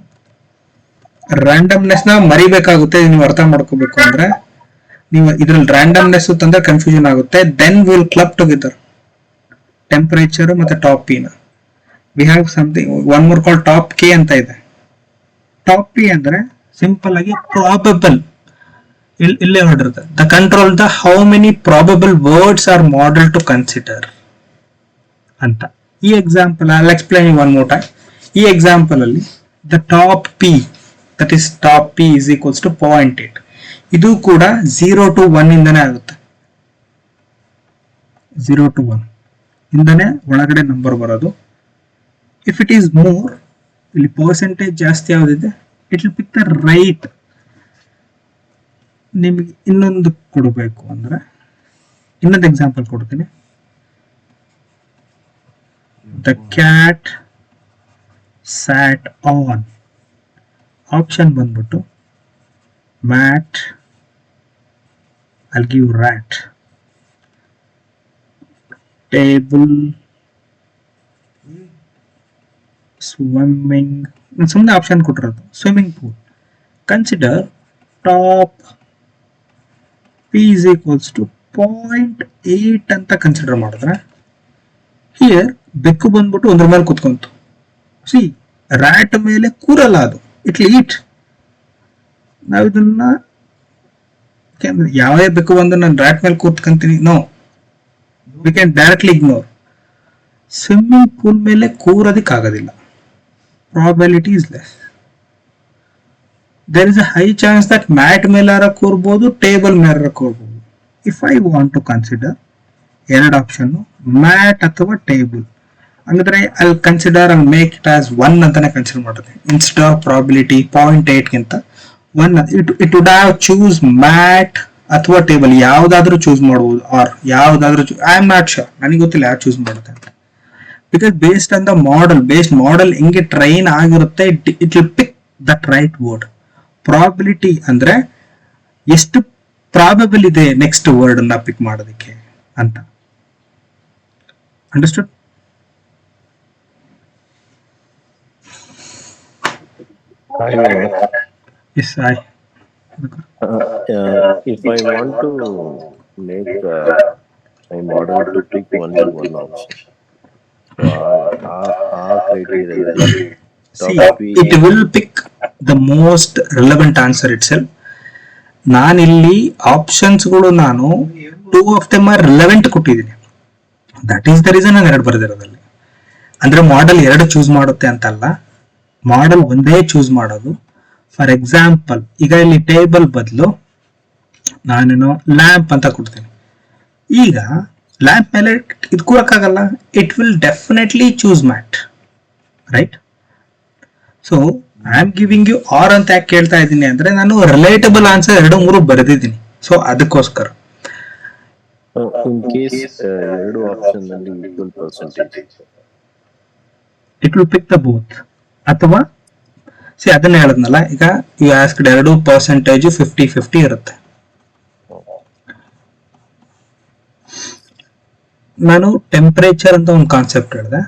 ರ್ಯಾಂಡಮ್ನೆಸ್ ನ ಮರಿಬೇಕಾಗುತ್ತೆ. ನೀವು ಅರ್ಥ ಮಾಡ್ಕೋಬೇಕು ಅಂದ್ರೆ, ನೀವು ಇದ್ರಲ್ಲಿ ರ್ಯಾಂಡಮ್ನೆಸ್ ತಂದ್ರೆ ಕನ್ಫ್ಯೂಷನ್ ಆಗುತ್ತೆ. Then will club together temperature ಮತ್ತೆ ಟಾಪ್ ಪಿ ನ. We have something one more call top K ಅಂತ ಇದೆ. ಟಾಪ್ ಪಿ ಅಂದ್ರೆ ಸಿಂಪಲ್ ಆಗಿ ಪ್ರಾಬಬಲ್. ಇಲ್ಲೇ ನೋಡಿರುತ್ತೆ, the control the how many probable words are model to consider ಅಂತ. ಈ example I will explain one more time. ಈ ಎಕ್ಸಾಂಪಲ್ ಅಲ್ಲಿ the top P, that is top P is equals to 0.8. ಇದು ಕೂಡ 0 to 1 ಇಂದನೇ ಆಗುತ್ತೆ. 0 to 1 ಇಂದನೇ ಒಳಗಡೆ number ಬರೋದು. If it is more, ಇಲ್ಲಿ ಪರ್ಸೆಂಟೇಜ್ ಜಾಸ್ತಿ ಯಾವ್ದಿದೆ, it will pick the right. ನಿಮಗೆ ಇನ್ನೊಂದು ಕೊಡಬೇಕು ಅಂದ್ರೆ, ಇನ್ನೊಂದು ಎಕ್ಸಾಂಪಲ್ ಕೊಡ್ತೀನಿ. The cat sat on. Option ಬಂದ್ಬಿಟ್ಟು mat, I'll give rat. Table, swimming. ಸುಮ್ಮನೆ ಆಪ್ಷನ್ ಕೊಟ್ಟಿರೋದು. Swimming pool. Consider top P is equals to 0.8 ಅಂತ ಕನ್ಸಿಡರ್ ಮಾಡಿದ್ರೆ, ಹಿಯರ್ ಬೆಕ್ಕು ಬಂದ್ಬಿಟ್ಟು ಒಂದ್ರ ಮೇಲೆ ಕುತ್ಕೊಂತು. ಸಿ, ರ್ಯಾಟ್ ಮೇಲೆ ಕೂರಲ್ಲ ಅದು, ಇಟ್ ವಿಲ್ ಈಟ್. ನಾವು ಇದನ್ನ ಯಾವೇ ಬೇಕು ಬಂದು ನಾನು ರ್ಯಾಟ್ ಮೇಲೆ ಕೂತ್ಕೊಂತೀನಿ, no, we can directly ignore. Swimming pool ಮೇಲೆ ಕೂರೋದಕ್ಕಾಗೋದಿಲ್ಲ, probability is less. There is a high chance that mat ಮೇಲಾರ ಕೂರ್ಬೋದು, ಟೇಬಲ್ ಮೇಲಾರ ಕೂರ್ಬೋದು. If I want to consider 2 option, mat ಅಥವಾ ಟೇಬಲ್, ಹಂಗಂದ್ರೆ ಅಲ್ಲಿ consider and make it as 1 ಅಂತಾನೆ ಕನ್ಸಿಡರ್ ಮಾಡುತ್ತೆ. ಇನ್ಸ್ಟೆಡ್ ಆಫ್ ಪ್ರಾಬಬಿಲಿಟಿ 0.8 ಗಿಂತ 1, it would have choose mat ಅಥವಾ ಟೇಬಲ್, ಯಾವ್ದಾದ್ರು ಚೂಸ್ ಮಾಡಬಹುದು. ಆರ್ ಯಾವ್ದಾದ್ರು ಐ ಆಮ್ ನಾಟ್ ಶೋರ್, ನನಗೆ ಗೊತ್ತಿಲ್ಲ ಯಾರು ಚೂಸ್ ಮಾಡುತ್ತೆ ಅಂತ. Because based on the model ಹೆಂಗೆ ಟ್ರೈನ್ ಆಗಿರುತ್ತೆ, it will pick that right word. Probability ಅಂದ್ರೆ ಎಷ್ಟು ಪ್ರಾಬಬಲ್ ಇದೆ ನೆಕ್ಸ್ಟ್ ವರ್ಡ್ ಅನ್ನ ಪಿಕ್ ಮಾಡೋದಕ್ಕೆ ಅಂತ. Understood? Yes, if I want to make my model to pick only one option, criteria, see, it will pick the most relevant answer itself. ನಾನಿಲ್ಲಿ ಆಪ್ಷನ್ಸ್ಗಳು ನಾನು 2 of them are relevant ಕೊಟ್ಟಿದ್ದೀನಿ. That is the reason ನಾನು 2 ಬರೆದಿರೋದಲ್ಲಿ. ಅಂದ್ರೆ model 2 choose ಮಾಡುತ್ತೆ ಅಂತಲ್ಲ, model ಒಂದೇ choose ಮಾಡೋದು. For example, ಈಗ ಇಲ್ಲಿ ಟೇಬಲ್ ಬದಲು ನಾನೇನೋ ಲ್ಯಾಂಪ್ ಅಂತ ಕೊಡ್ತೀನಿ. ಈಗ ಲ್ಯಾಂಪ್ ಮೇಲೆ ಇದು ಕೂರಕ್ಕಾಗಲ್ಲ, it will definitely choose mat, right? So I am giving you or ಅಂತ ಯಾಕೆ ಕೇಳ್ತಾ ಇದ್ದೀನಿ ಅಂದ್ರೆ ನಾನು ರಿಲೇಟಬಲ್ ಆನ್ಸರ್ 2-3 ಬರೆದಿದ್ದೀನಿ. ಸೊ ಅದಕ್ಕೋಸ್ಕರ ಇನ್ ಕೇಸ್ ಎರಡು ಆಪ್ಷನ್ ಅಲ್ಲಿ equal percentage, it will pick the both. ಅಥವಾ ಅದನ್ನ ಹೇಳದ್ನಲ್ಲ, ಈಗ ಯು ಆಸ್ಕ್ಡ್ 2% 50-50 ಇರುತ್ತೆ. ನಾನು ಟೆಂಪರೇಚರ್ ಅಂತ ಒಂದು ಕಾನ್ಸೆಪ್ಟ್ ಹೇಳಿದೆ.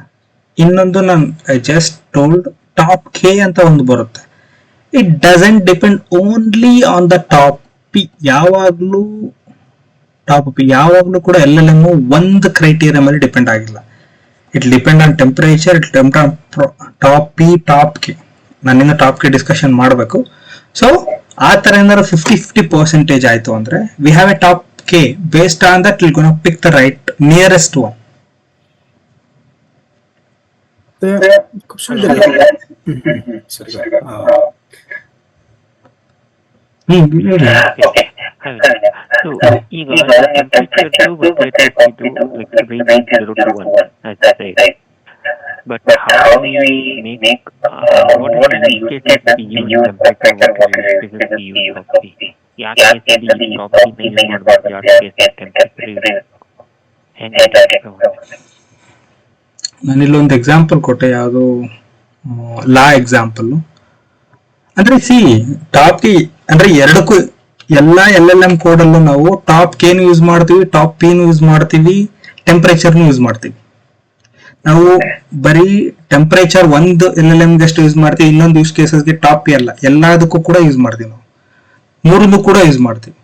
ಇನ್ನೊಂದು ನಾನು I just told top K ಅಂತ ಒಂದು ಬರುತ್ತೆ. It doesn't depend only on the top P. ಯಾವಾಗ್ಲೂ ಕೂಡ LLM ಒಂದು ಕ್ರೈಟೀರಿಯಾ ಮೇಲೆ ಡಿಪೆಂಡ್ ಆಗಿಲ್ಲ. It depend on temperature, it depend on top P, top K. ನಾನಿಂದ ಟಾಪ್ ಕೆ ಡಿಸ್ಕಷನ್ ಮಾಡಬೇಕು. ಸೊ ಆ ತರ ಏನಾದ್ರು 50-50% ಆಯ್ತು ಅಂದ್ರೆ we have a top K. Based on that will gonna pick the right nearest one. So, ಈಗ temperature was related to like range 0 to 1, as I said. But how do we make what is the use case we use temperature versus the use of the ಯಾವ ಕೇಸಲ್ಲಿ top use ಮಾಡಬೇಕು, ಯಾವ ಕೇಸಲ್ಲಿ temperature ಹೆಂಗೆ? ನಾನಿಲ್ಲೊಂದು example ಕೊಟ್ಟೆ, ಯಾವುದು ಲಾ example. ಅಂದ್ರೆ top ಕಿ ಅಂದ್ರೆ ಎರಡಕ್ಕೂ ಎಲ್ಲ LLM ಕೋಡ್ ಅಲ್ಲೂ ನಾವು ಟಾಪ್ ಕೆನು ಯೂಸ್ ಮಾಡ್ತೀವಿ, ಟಾಪ್ ಪಿನು ಯೂಸ್ ಮಾಡ್ತೀವಿ, ಟೆಂಪರೇಚರ್ನು ಯೂಸ್ ಮಾಡ್ತೀವಿ. ನಾವು ಬರೀ ಟೆಂಪರೇಚರ್ ಒಂದು LLM ಅಷ್ಟು ಯೂಸ್ ಮಾಡ್ತೀವಿ, ಇನ್ನೊಂದು ಯೂಸ್ ಕೇಸಸ್ಗೆ ಟಾಪ್ ಪಿ ಅಲ್ಲ, ಎಲ್ಲದಕ್ಕೂ ಕೂಡ ಯೂಸ್ ಮಾಡ್ತೀವಿ. ನಾವು ಮೂರನ್ನು ಕೂಡ ಯೂಸ್ ಮಾಡ್ತೀವಿ.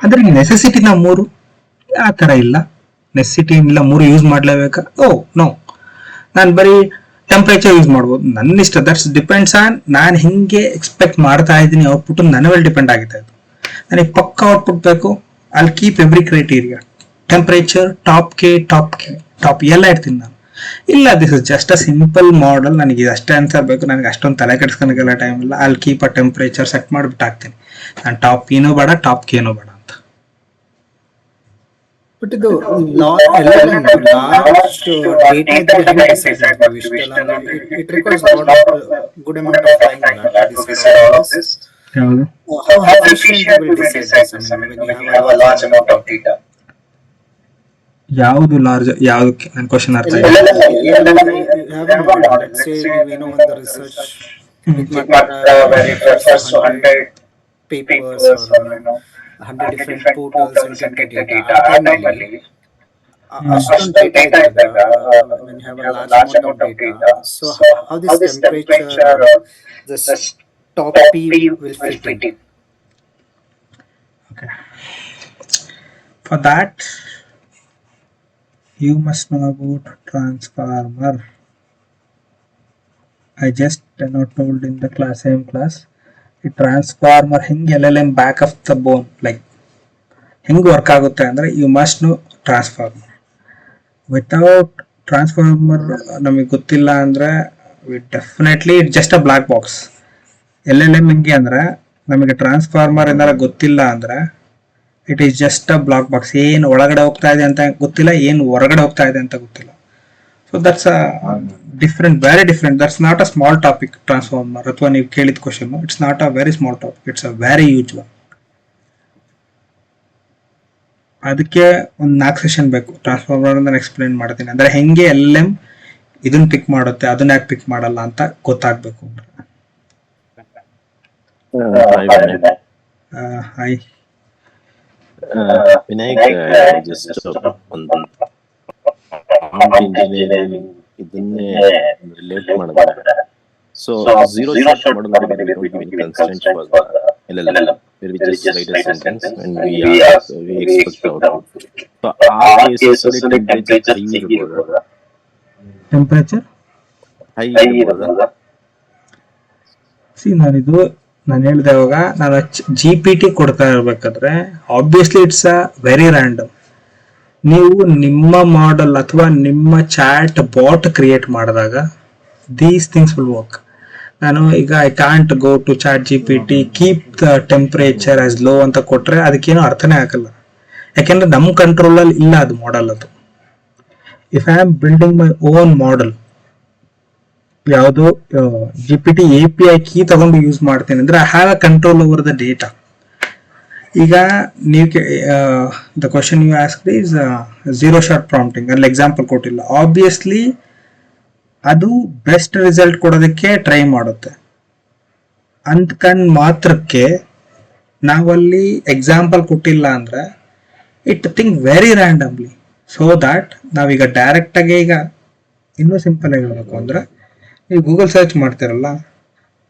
ಅಂದ್ರೆ ನೆಸೆಸಿಟಿ ನಾವು ಮೂರು ಆ ತರ ಇಲ್ಲ, ನೆಸೆಸಿಟಿ ಇಲ್ಲ ಮೂರು ಯೂಸ್ ಮಾಡ್ಲೇಬೇಕಾ? ನೋ, ನಾನು ಬರೀ ಟೆಂಪರೇಚರ್ ಯೂಸ್ ಮಾಡ್ಬೋದು, ನನ್ನ ಇಷ್ಟ. ದಟ್ಸ್ ಡಿಪೆಂಡ್ಸ್ ಆನ್ ನಾನು ಹಿಂಗೆ ಎಕ್ಸ್ಪೆಕ್ಟ್ ಮಾಡ್ತಾ ಇದ್ದೀನಿ ಔಟ್ಪುಟ್, ನನ್ನ ಮೇಲೆ ಡಿಪೆಂಡ್ ಆಗಿದೆ ಅದು. ನನಗೆ ಪಕ್ಕ ಔಟ್ಪುಟ್ ಬೇಕು, ಅಲ್ಲಿ keep every criteria. Temperature, top ಎಲ್ಲ ಇಡ್ತೀನಿ ನಾನು. ಇಲ್ಲ, this is just a simple model, ನನಗೆ ಅಷ್ಟೇ ಆನ್ಸರ್ ಬೇಕು, ನನಗೆ ಅಷ್ಟೊಂದು ತಲೆ ಕೆಡಿಸ್ಕೊಳಕ್ಕೆಲ್ಲ ಟೈಮ್ ಇಲ್ಲ, ಅಲ್ಲಿ ಕೀಪ್ ಅ ಟೆಂಪರೇಚರ್ ಸೆಟ್ ಮಾಡಿಬಿಟ್ಟು ಹಾಕ್ತೀನಿ. ನಾನು ಟಾಪ್ ಪಿನೂ ಬೇಡ, ಟಾಪ್ ಕೆನೂ ಬೇಡ ಅಂತ. ಬಟ್ ಇದು LLM ಲಾರ್ಜ್ ಡೇಟಾ ಇದ್ರೆ ಹೆಂಗೆ ಡಿಸೈಡ್ ಮಾಡ್ತೀವಿ ಇಷ್ಟೆಲ್ಲ? It requires good amount of time ಯಾವುದು how efficient will decide this? I mean, when you have a large amount of data. ಯಾವುದು ಲಾರ್ಜ್, ಯಾವ್ದಕ್ಕೆ ನನ್ನ ಕ್ವಶನ್ ಅರ್ಥ ಆಗಿದೆ. Let's say we know in the research where it refers to 100 papers or 100 different portals and get data annually. Ashton data when you have a large amount of data. So how this temperature, this top P will fit in? Okay. For that, you must know about transformer. I just told in the same class. ಈ transformer ಹೆಂಗೆ LLM back of the bone like ಹೆಂಗೆ work ಆಗುತ್ತೆ ಅಂದರೆ you must know transformer. Without transformer ನಮಗೆ ಗೊತ್ತಿಲ್ಲ ಅಂದರೆ definitely it just a black box. LLM ಹೆಂಗೆ ಅಂದರೆ ನಮಗೆ ಟ್ರಾನ್ಸ್ಫಾರ್ಮರ್ ಏನಾರ ಗೊತ್ತಿಲ್ಲ ಅಂದರೆ it is just a black box. ಏನು ಒಳಗಡೆ ಹೋಗ್ತಾ ಇದೆ ಅಂತ ಗೊತ್ತಿಲ್ಲ, ಏನು ಹೊರಗಡೆ ಹೋಗ್ತಾ ಇದೆ ಅಂತ ಗೊತ್ತಿಲ್ಲ. So that's a different, very different. That's not a small topic transformer. ಅಥವಾ ನೀವು ಕೇಳಿದ question, it's not a very small topic, it's a very huge one. ಅದಕ್ಕೆ ಒಂದು 4 ಸೆಷನ್ ಬೇಕು ಟ್ರಾನ್ಸ್ಫಾರ್ಮರ್ ನಾನು ಎಕ್ಸ್ಪ್ಲೇನ್ ಮಾಡ್ತೀನಿ. ಅಂದ್ರೆ ಹೆಂಗೆ LLM ಇದನ್ನ ಪಿಕ್ ಮಾಡುತ್ತೆ, ಅದನ್ನ ಯಾಕೆ ಪಿಕ್ ಮಾಡಲ್ಲ ಅಂತ ಗೊತ್ತಾಗ್ಬೇಕು. ಹಾಯ್ ವಿನಾಯಕ್, ಜಸ್ಟ್ ಒಂದು ಇಂಜಿನಿಯರಿಂಗ್ ಇದನ್ನೇ ರಿಲೇಟ್ ಮಾಡಿದ್ರೆ, ಸೊ zero shot ಮಾಡಿದ್ರೆ we don't give any constraints for the LLM, where we just write a sentence and we expect output. So ಆ ಕೇಸಲ್ಲಿ ಟೆಂಪರೇಚರ್ ಹೈ ಇರ್ಬೋದಾ? ನಾನು ಹೇಳಿದೆ ಇವಾಗ, ನಾನು GPT ಕೊಡ್ತಾ ಇರ್ಬೇಕಾದ್ರೆ obviously it's a very random. ನೀವು ನಿಮ್ಮ ಮಾಡೆಲ್ ಅಥವಾ ನಿಮ್ಮ ಚಾಟ್ ಬಾಟ್ ಕ್ರಿಯೇಟ್ ಮಾಡಿದಾಗ ದೀಸ್ ಥಿಂಗ್ಸ್ ವಿಲ್ ವರ್ಕ್. ನಾನು ಈಗ I can't go to chat GPT keep the temperature as low ಅಂತ ಕೊಟ್ರೆ ಅದಕ್ಕೇನು ಅರ್ಥನೇ ಆಗಲ್ಲ. ಯಾಕೆಂದ್ರೆ ನಮ್ಮ ಕಂಟ್ರೋಲಲ್ಲಿ ಇಲ್ಲ ಅದು ಮಾಡೆಲ್. ಅದು if I am building my own model, ಯಾವುದು GPT API ಕೀ ತಗೊಂಡು ಯೂಸ್ ಮಾಡ್ತೇನೆ ಅಂದ್ರೆ I have a control over the data. ಈಗ ನೀವು the question you ask is zero shot prompting, ಅಲ್ಲಿ ಎಕ್ಸಾಂಪಲ್ ಕೊಟ್ಟಿಲ್ಲ. ಆಬ್ವಿಯಸ್ಲಿ ಅದು ಬೆಸ್ಟ್ ರಿಸಲ್ಟ್ ಕೊಡೋದಕ್ಕೆ ಟ್ರೈ ಮಾಡುತ್ತೆ. ಅಂದ್ಕಂಡ್ ಮಾತ್ರಕ್ಕೆ ನಾವಲ್ಲಿ ಎಕ್ಸಾಂಪಲ್ ಕೊಟ್ಟಿಲ್ಲ ಅಂದ್ರೆ it think very randomly. So that ನಾವೀಗ ಡೈರೆಕ್ಟಾಗಿ, ಈಗ ಇನ್ನೂ ಸಿಂಪಲ್ ಆಗಿ ಹೇಳಬೇಕು ಅಂದ್ರೆ, ನೀವು ಗೂಗಲ್ ಸರ್ಚ್ ಮಾಡ್ತಿರಲ್ಲ,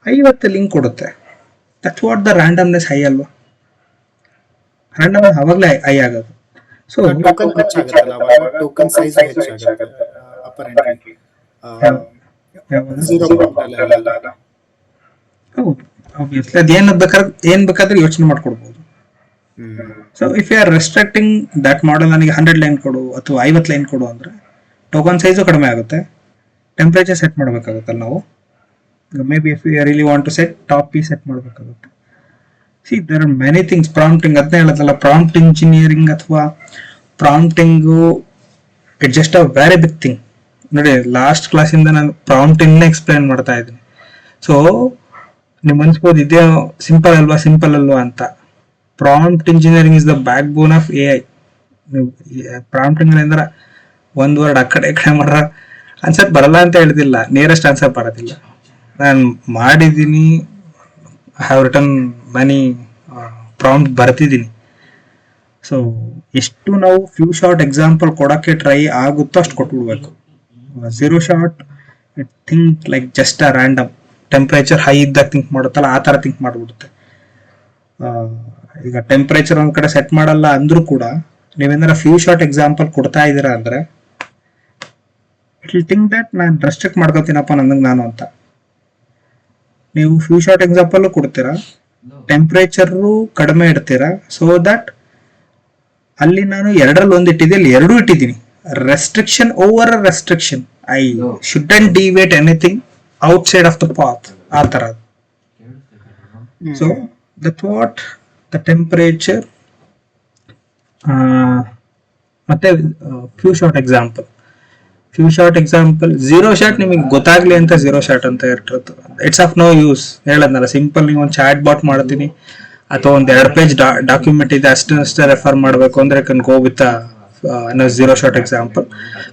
50 ಲಿಂಕ್ ಕೊಡುತ್ತೆ. That's what the randomness high ಅಲ್ವಾ? ರ್ಯಾಂಡಮ್ ಅವಾಗಲೇ ಹೈ ಆಗೋದು. ಸೊ ಟೋಕನ್ ಹೆಚ್ಚಾಗುತ್ತಲ್ಲ, ಅವಾಗ ಟೋಕನ್ ಸೈಜ್ ಹೆಚ್ಚಾಗುತ್ತೆ ಅಪರೆಂಟ್ಲಿ. ಝೀರೋ ಪ್ರಾಂಪ್ಟ್ ಹೌದು, ಆಬ್ವಿಯಸ್ಲಿ ಅದು ಏನ್ ಬೇಕಾದ್ರೆ ಯೋಚನೆ ಮಾಡ್ಕೊಡ್ಬೋದು. So if you are restricting that model, ನನಗೆ 100 ಲೈನ್ ಕೊಡು ಅಥವಾ 50 ಲೈನ್ ಕೊಡು ಅಂದ್ರೆ ಟೋಕನ್ ಸೈಜು ಕಡಿಮೆ ಆಗುತ್ತೆ. ಟೆಂಪ್ರೇಚರ್ ಸೆಟ್ ಮಾಡಬೇಕಾಗುತ್ತಲ್ಲ ನಾವು. Maybe if you really want to set top P set ಮಾಡಬೇಕಾಗುತ್ತೆ. See there are many things. Prompting ಅದನ್ನೇ ಹೇಳೋದಲ್ಲ, ಪ್ರಾಂಪ್ಟ್ ಇಂಜಿನಿಯರಿಂಗ್ ಅಥವಾ prompting it just a very big thing. ನೋಡಿ, ಲಾಸ್ಟ್ ಕ್ಲಾಸಿಂದ ನಾನು ಪ್ರಾಂಪ್ಟಿಂಗ್ನೇ ಎಕ್ಸ್ಪ್ಲೈನ್ ಮಾಡ್ತಾ ಇದ್ದೀನಿ. ಸೊ ನಿಮ್ಗೆ ಅನ್ಸ್ಬೋದು ಇದೇ ಸಿಂಪಲ್ ಅಲ್ವಾ ಅಂತ. Prompt engineering is the back bone of AI. ನೀವು ಪ್ರಾಂಪ್ಟಿಂಗ್ ಅಂದ್ರೆ ಒಂದು ವರ್ಡ್ ಆ ಕಡೆ ಮಾಡ್ರ ಆನ್ಸರ್ ಬರಲ್ಲ ಅಂತ ಹೇಳ್ತಿಲ್ಲ, ನಿಯರೆಸ್ಟ್ ಆನ್ಸರ್ ಬರೋದಿಲ್ಲ. ನಾನು ಮಾಡಿದ್ದೀನಿ, I have written many prompt ಬರ್ತಿದ್ದೀನಿ. ಸೊ ಎಷ್ಟು ನಾವು ಫ್ಯೂ ಶಾರ್ಟ್ ಎಕ್ಸಾಂಪಲ್ ಕೊಡೋಕ್ಕೆ ಟ್ರೈ ಆಗುತ್ತೋ ಅಷ್ಟು ಕೊಟ್ಬಿಡ್ಬೇಕು. Zero shot it think like just a random. Temperature high ಇದ್ದಾಗ ಥಿಂಕ್ ಮಾಡುತ್ತಲ್ಲ, ಆ ಥರ ಥಿಂಕ್ ಮಾಡಿಬಿಡುತ್ತೆ. ಈಗ ಟೆಂಪ್ರೇಚರ್ ಒಂದ್ ಕಡೆ ಸೆಟ್ ಮಾಡಲ್ಲ ಅಂದ್ರೂ ಕೂಡ ನೀವೇನಾರ ಫ್ಯೂ ಶಾರ್ಟ್ ಎಕ್ಸಾಂಪಲ್ ಕೊಡ್ತಾ ಇದ್ದೀರಾ ಅಂದ್ರೆ ಇಟ್ ವಿಲ್ ಥಿಂಕ್ ದಟ್ ನಾನು ರೆಸ್ಟ್ರಿಕ್ಟ್ ಮಾಡ್ಕೋತೀನಪ್ಪ ನನಗೆ ನಾನು ಅಂತ. ನೀವು ಫ್ಯೂ ಶಾರ್ಟ್ ಎಕ್ಸಾಂಪಲ್ ಕೊಡ್ತೀರಾ, ಟೆಂಪ್ರೇಚರು ಕಡಿಮೆ ಇಡ್ತೀರಾ, ಸೊ ದಟ್ ಅಲ್ಲಿ ನಾನು 2ರಲ್ಲಿ 1 ಇಟ್ಟಿದ್ದೆ, ಅಲ್ಲಿ 2 ಇಟ್ಟಿದ್ದೀನಿ. Restriction over restriction. I shouldn't deviate anything outside of the path, ಆ ಥರ. So that what the temperature. ಮತ್ತೆ few short example zero shot ನಿಮಗೆ ಗೊತ್ತಾಗ್ಲಿ ಅಂತ ಝೀರೋ ಶಾಟ್ ಅಂತ ಇಟ್ಟಿರೋದು. It's of no use. ಹೇಳದ್ನಲ್ಲ, ಸಿಂಪಲ್ ನೀವು ಒಂದು ಚಾಟ್ ಬಾಟ್ ಮಾಡ್ತೀನಿ ಅಥವಾ ಒಂದು 2 ಪೇಜ್ ಡಾಕ್ಯುಮೆಂಟ್ ಇದೆ, ಅಷ್ಟೇ ರೆಫರ್ ಮಾಡಬೇಕು ಅಂದ್ರೆ can go with zero shot example.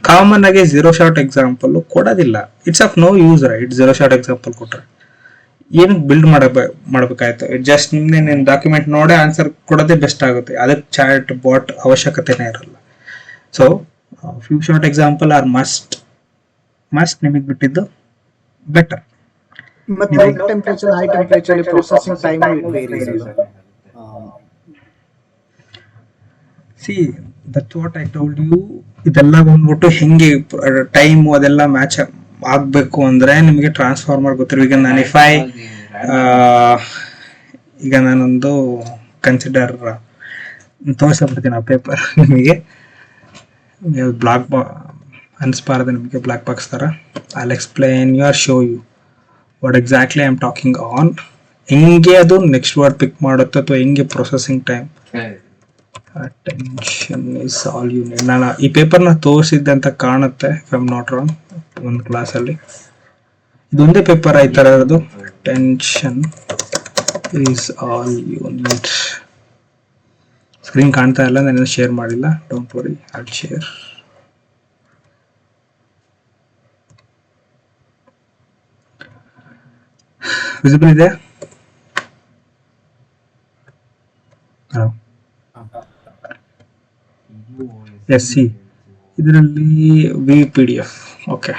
Common ಆಗಿ ಝೀರೋ ಶಾಟ್ ಎಕ್ಸಾಂಪಲ್ ಕೊಡೋದಿಲ್ಲ. It's of no use right. Zero shot example ಕೊಟ್ರೆ ಏನಕ್ಕೆ ಬಿಲ್ಡ್ ಮಾಡಬೇಕಾಯ್ತು? ಜಸ್ಟ್ ನಿನ್ನ ಡಾಕ್ಯುಮೆಂಟ್ ನೋಡೇ ಆನ್ಸರ್ ಕೊಡೋದೇ ಬೆಸ್ಟ್ ಆಗುತ್ತೆ. ಅದಕ್ಕೆ ಚಾಟ್ ಬಾಟ್ ಅವಶ್ಯಕತೆನೇ ಇರಲ್ಲ. So few short example are must ನಿಮಗೆ ಬಿಟ್ಟಿದ್ದು ಬೆಟರ್. ಮತ್ತೆ high temperature processing time varies. See that's what I told you. ಇದೆಲ್ಲ ಬಂದ್ಬಿಟ್ಟು ಹೆಂಗೆ ಟೈಮು ಅದೆಲ್ಲ ಮ್ಯಾಚ್ ಆಗ್ಬೇಕು ಅಂದ್ರೆ ನಿಮಗೆ ಟ್ರಾನ್ಸ್ಫಾರ್ಮರ್ ಗೊತ್ತಿರೋ. ಈಗ ನಾನು ಈಗ ನಾನೊಂದು ಕನ್ಸಿಡರ್ ತೋರಿಸ್ಬಿಡ್ತೀನಿ ಆ ಪೇಪರ್ ನಿಮಗೆ. ಬ್ಲಾಕ್ ಅನ್ಸ್ಬಾರ್ದು ನಿಮಗೆ ಬ್ಲಾಕ್ ಬಾಕ್ಸ್ ಥರ. I'll explain you or show you what exactly I am talking on. ಹೆಂಗೆ ಅದು ನೆಕ್ಸ್ಟ್ ವರ್ಡ್ ಪಿಕ್ ಮಾಡುತ್ತೆ ಅಥವಾ ಹೆಂಗೆ processing time. Attention is all you need. ನಾನು ಈ ಪೇಪರ್ನ ತೋರಿಸಿದ್ದೆ ಅಂತ ಕಾಣುತ್ತೆ, if I am not wrong, ಒಂದು ಕ್ಲಾಸಲ್ಲಿ. ಇದೊಂದೇ ಪೇಪರ್ ಈ ಥರ ಇರೋದು. Attention is all you need. Screen ಕಾಣ್ತಾ ಇಲ್ಲ, ನಾನು ಶೇರ್ ಮಾಡಿಲ್ಲ, don't worry, I'll share. Visible ಇದೆ? ಎಸ್ ಸಿ ಇದರಲ್ಲಿ VPDF. ಓಕೆ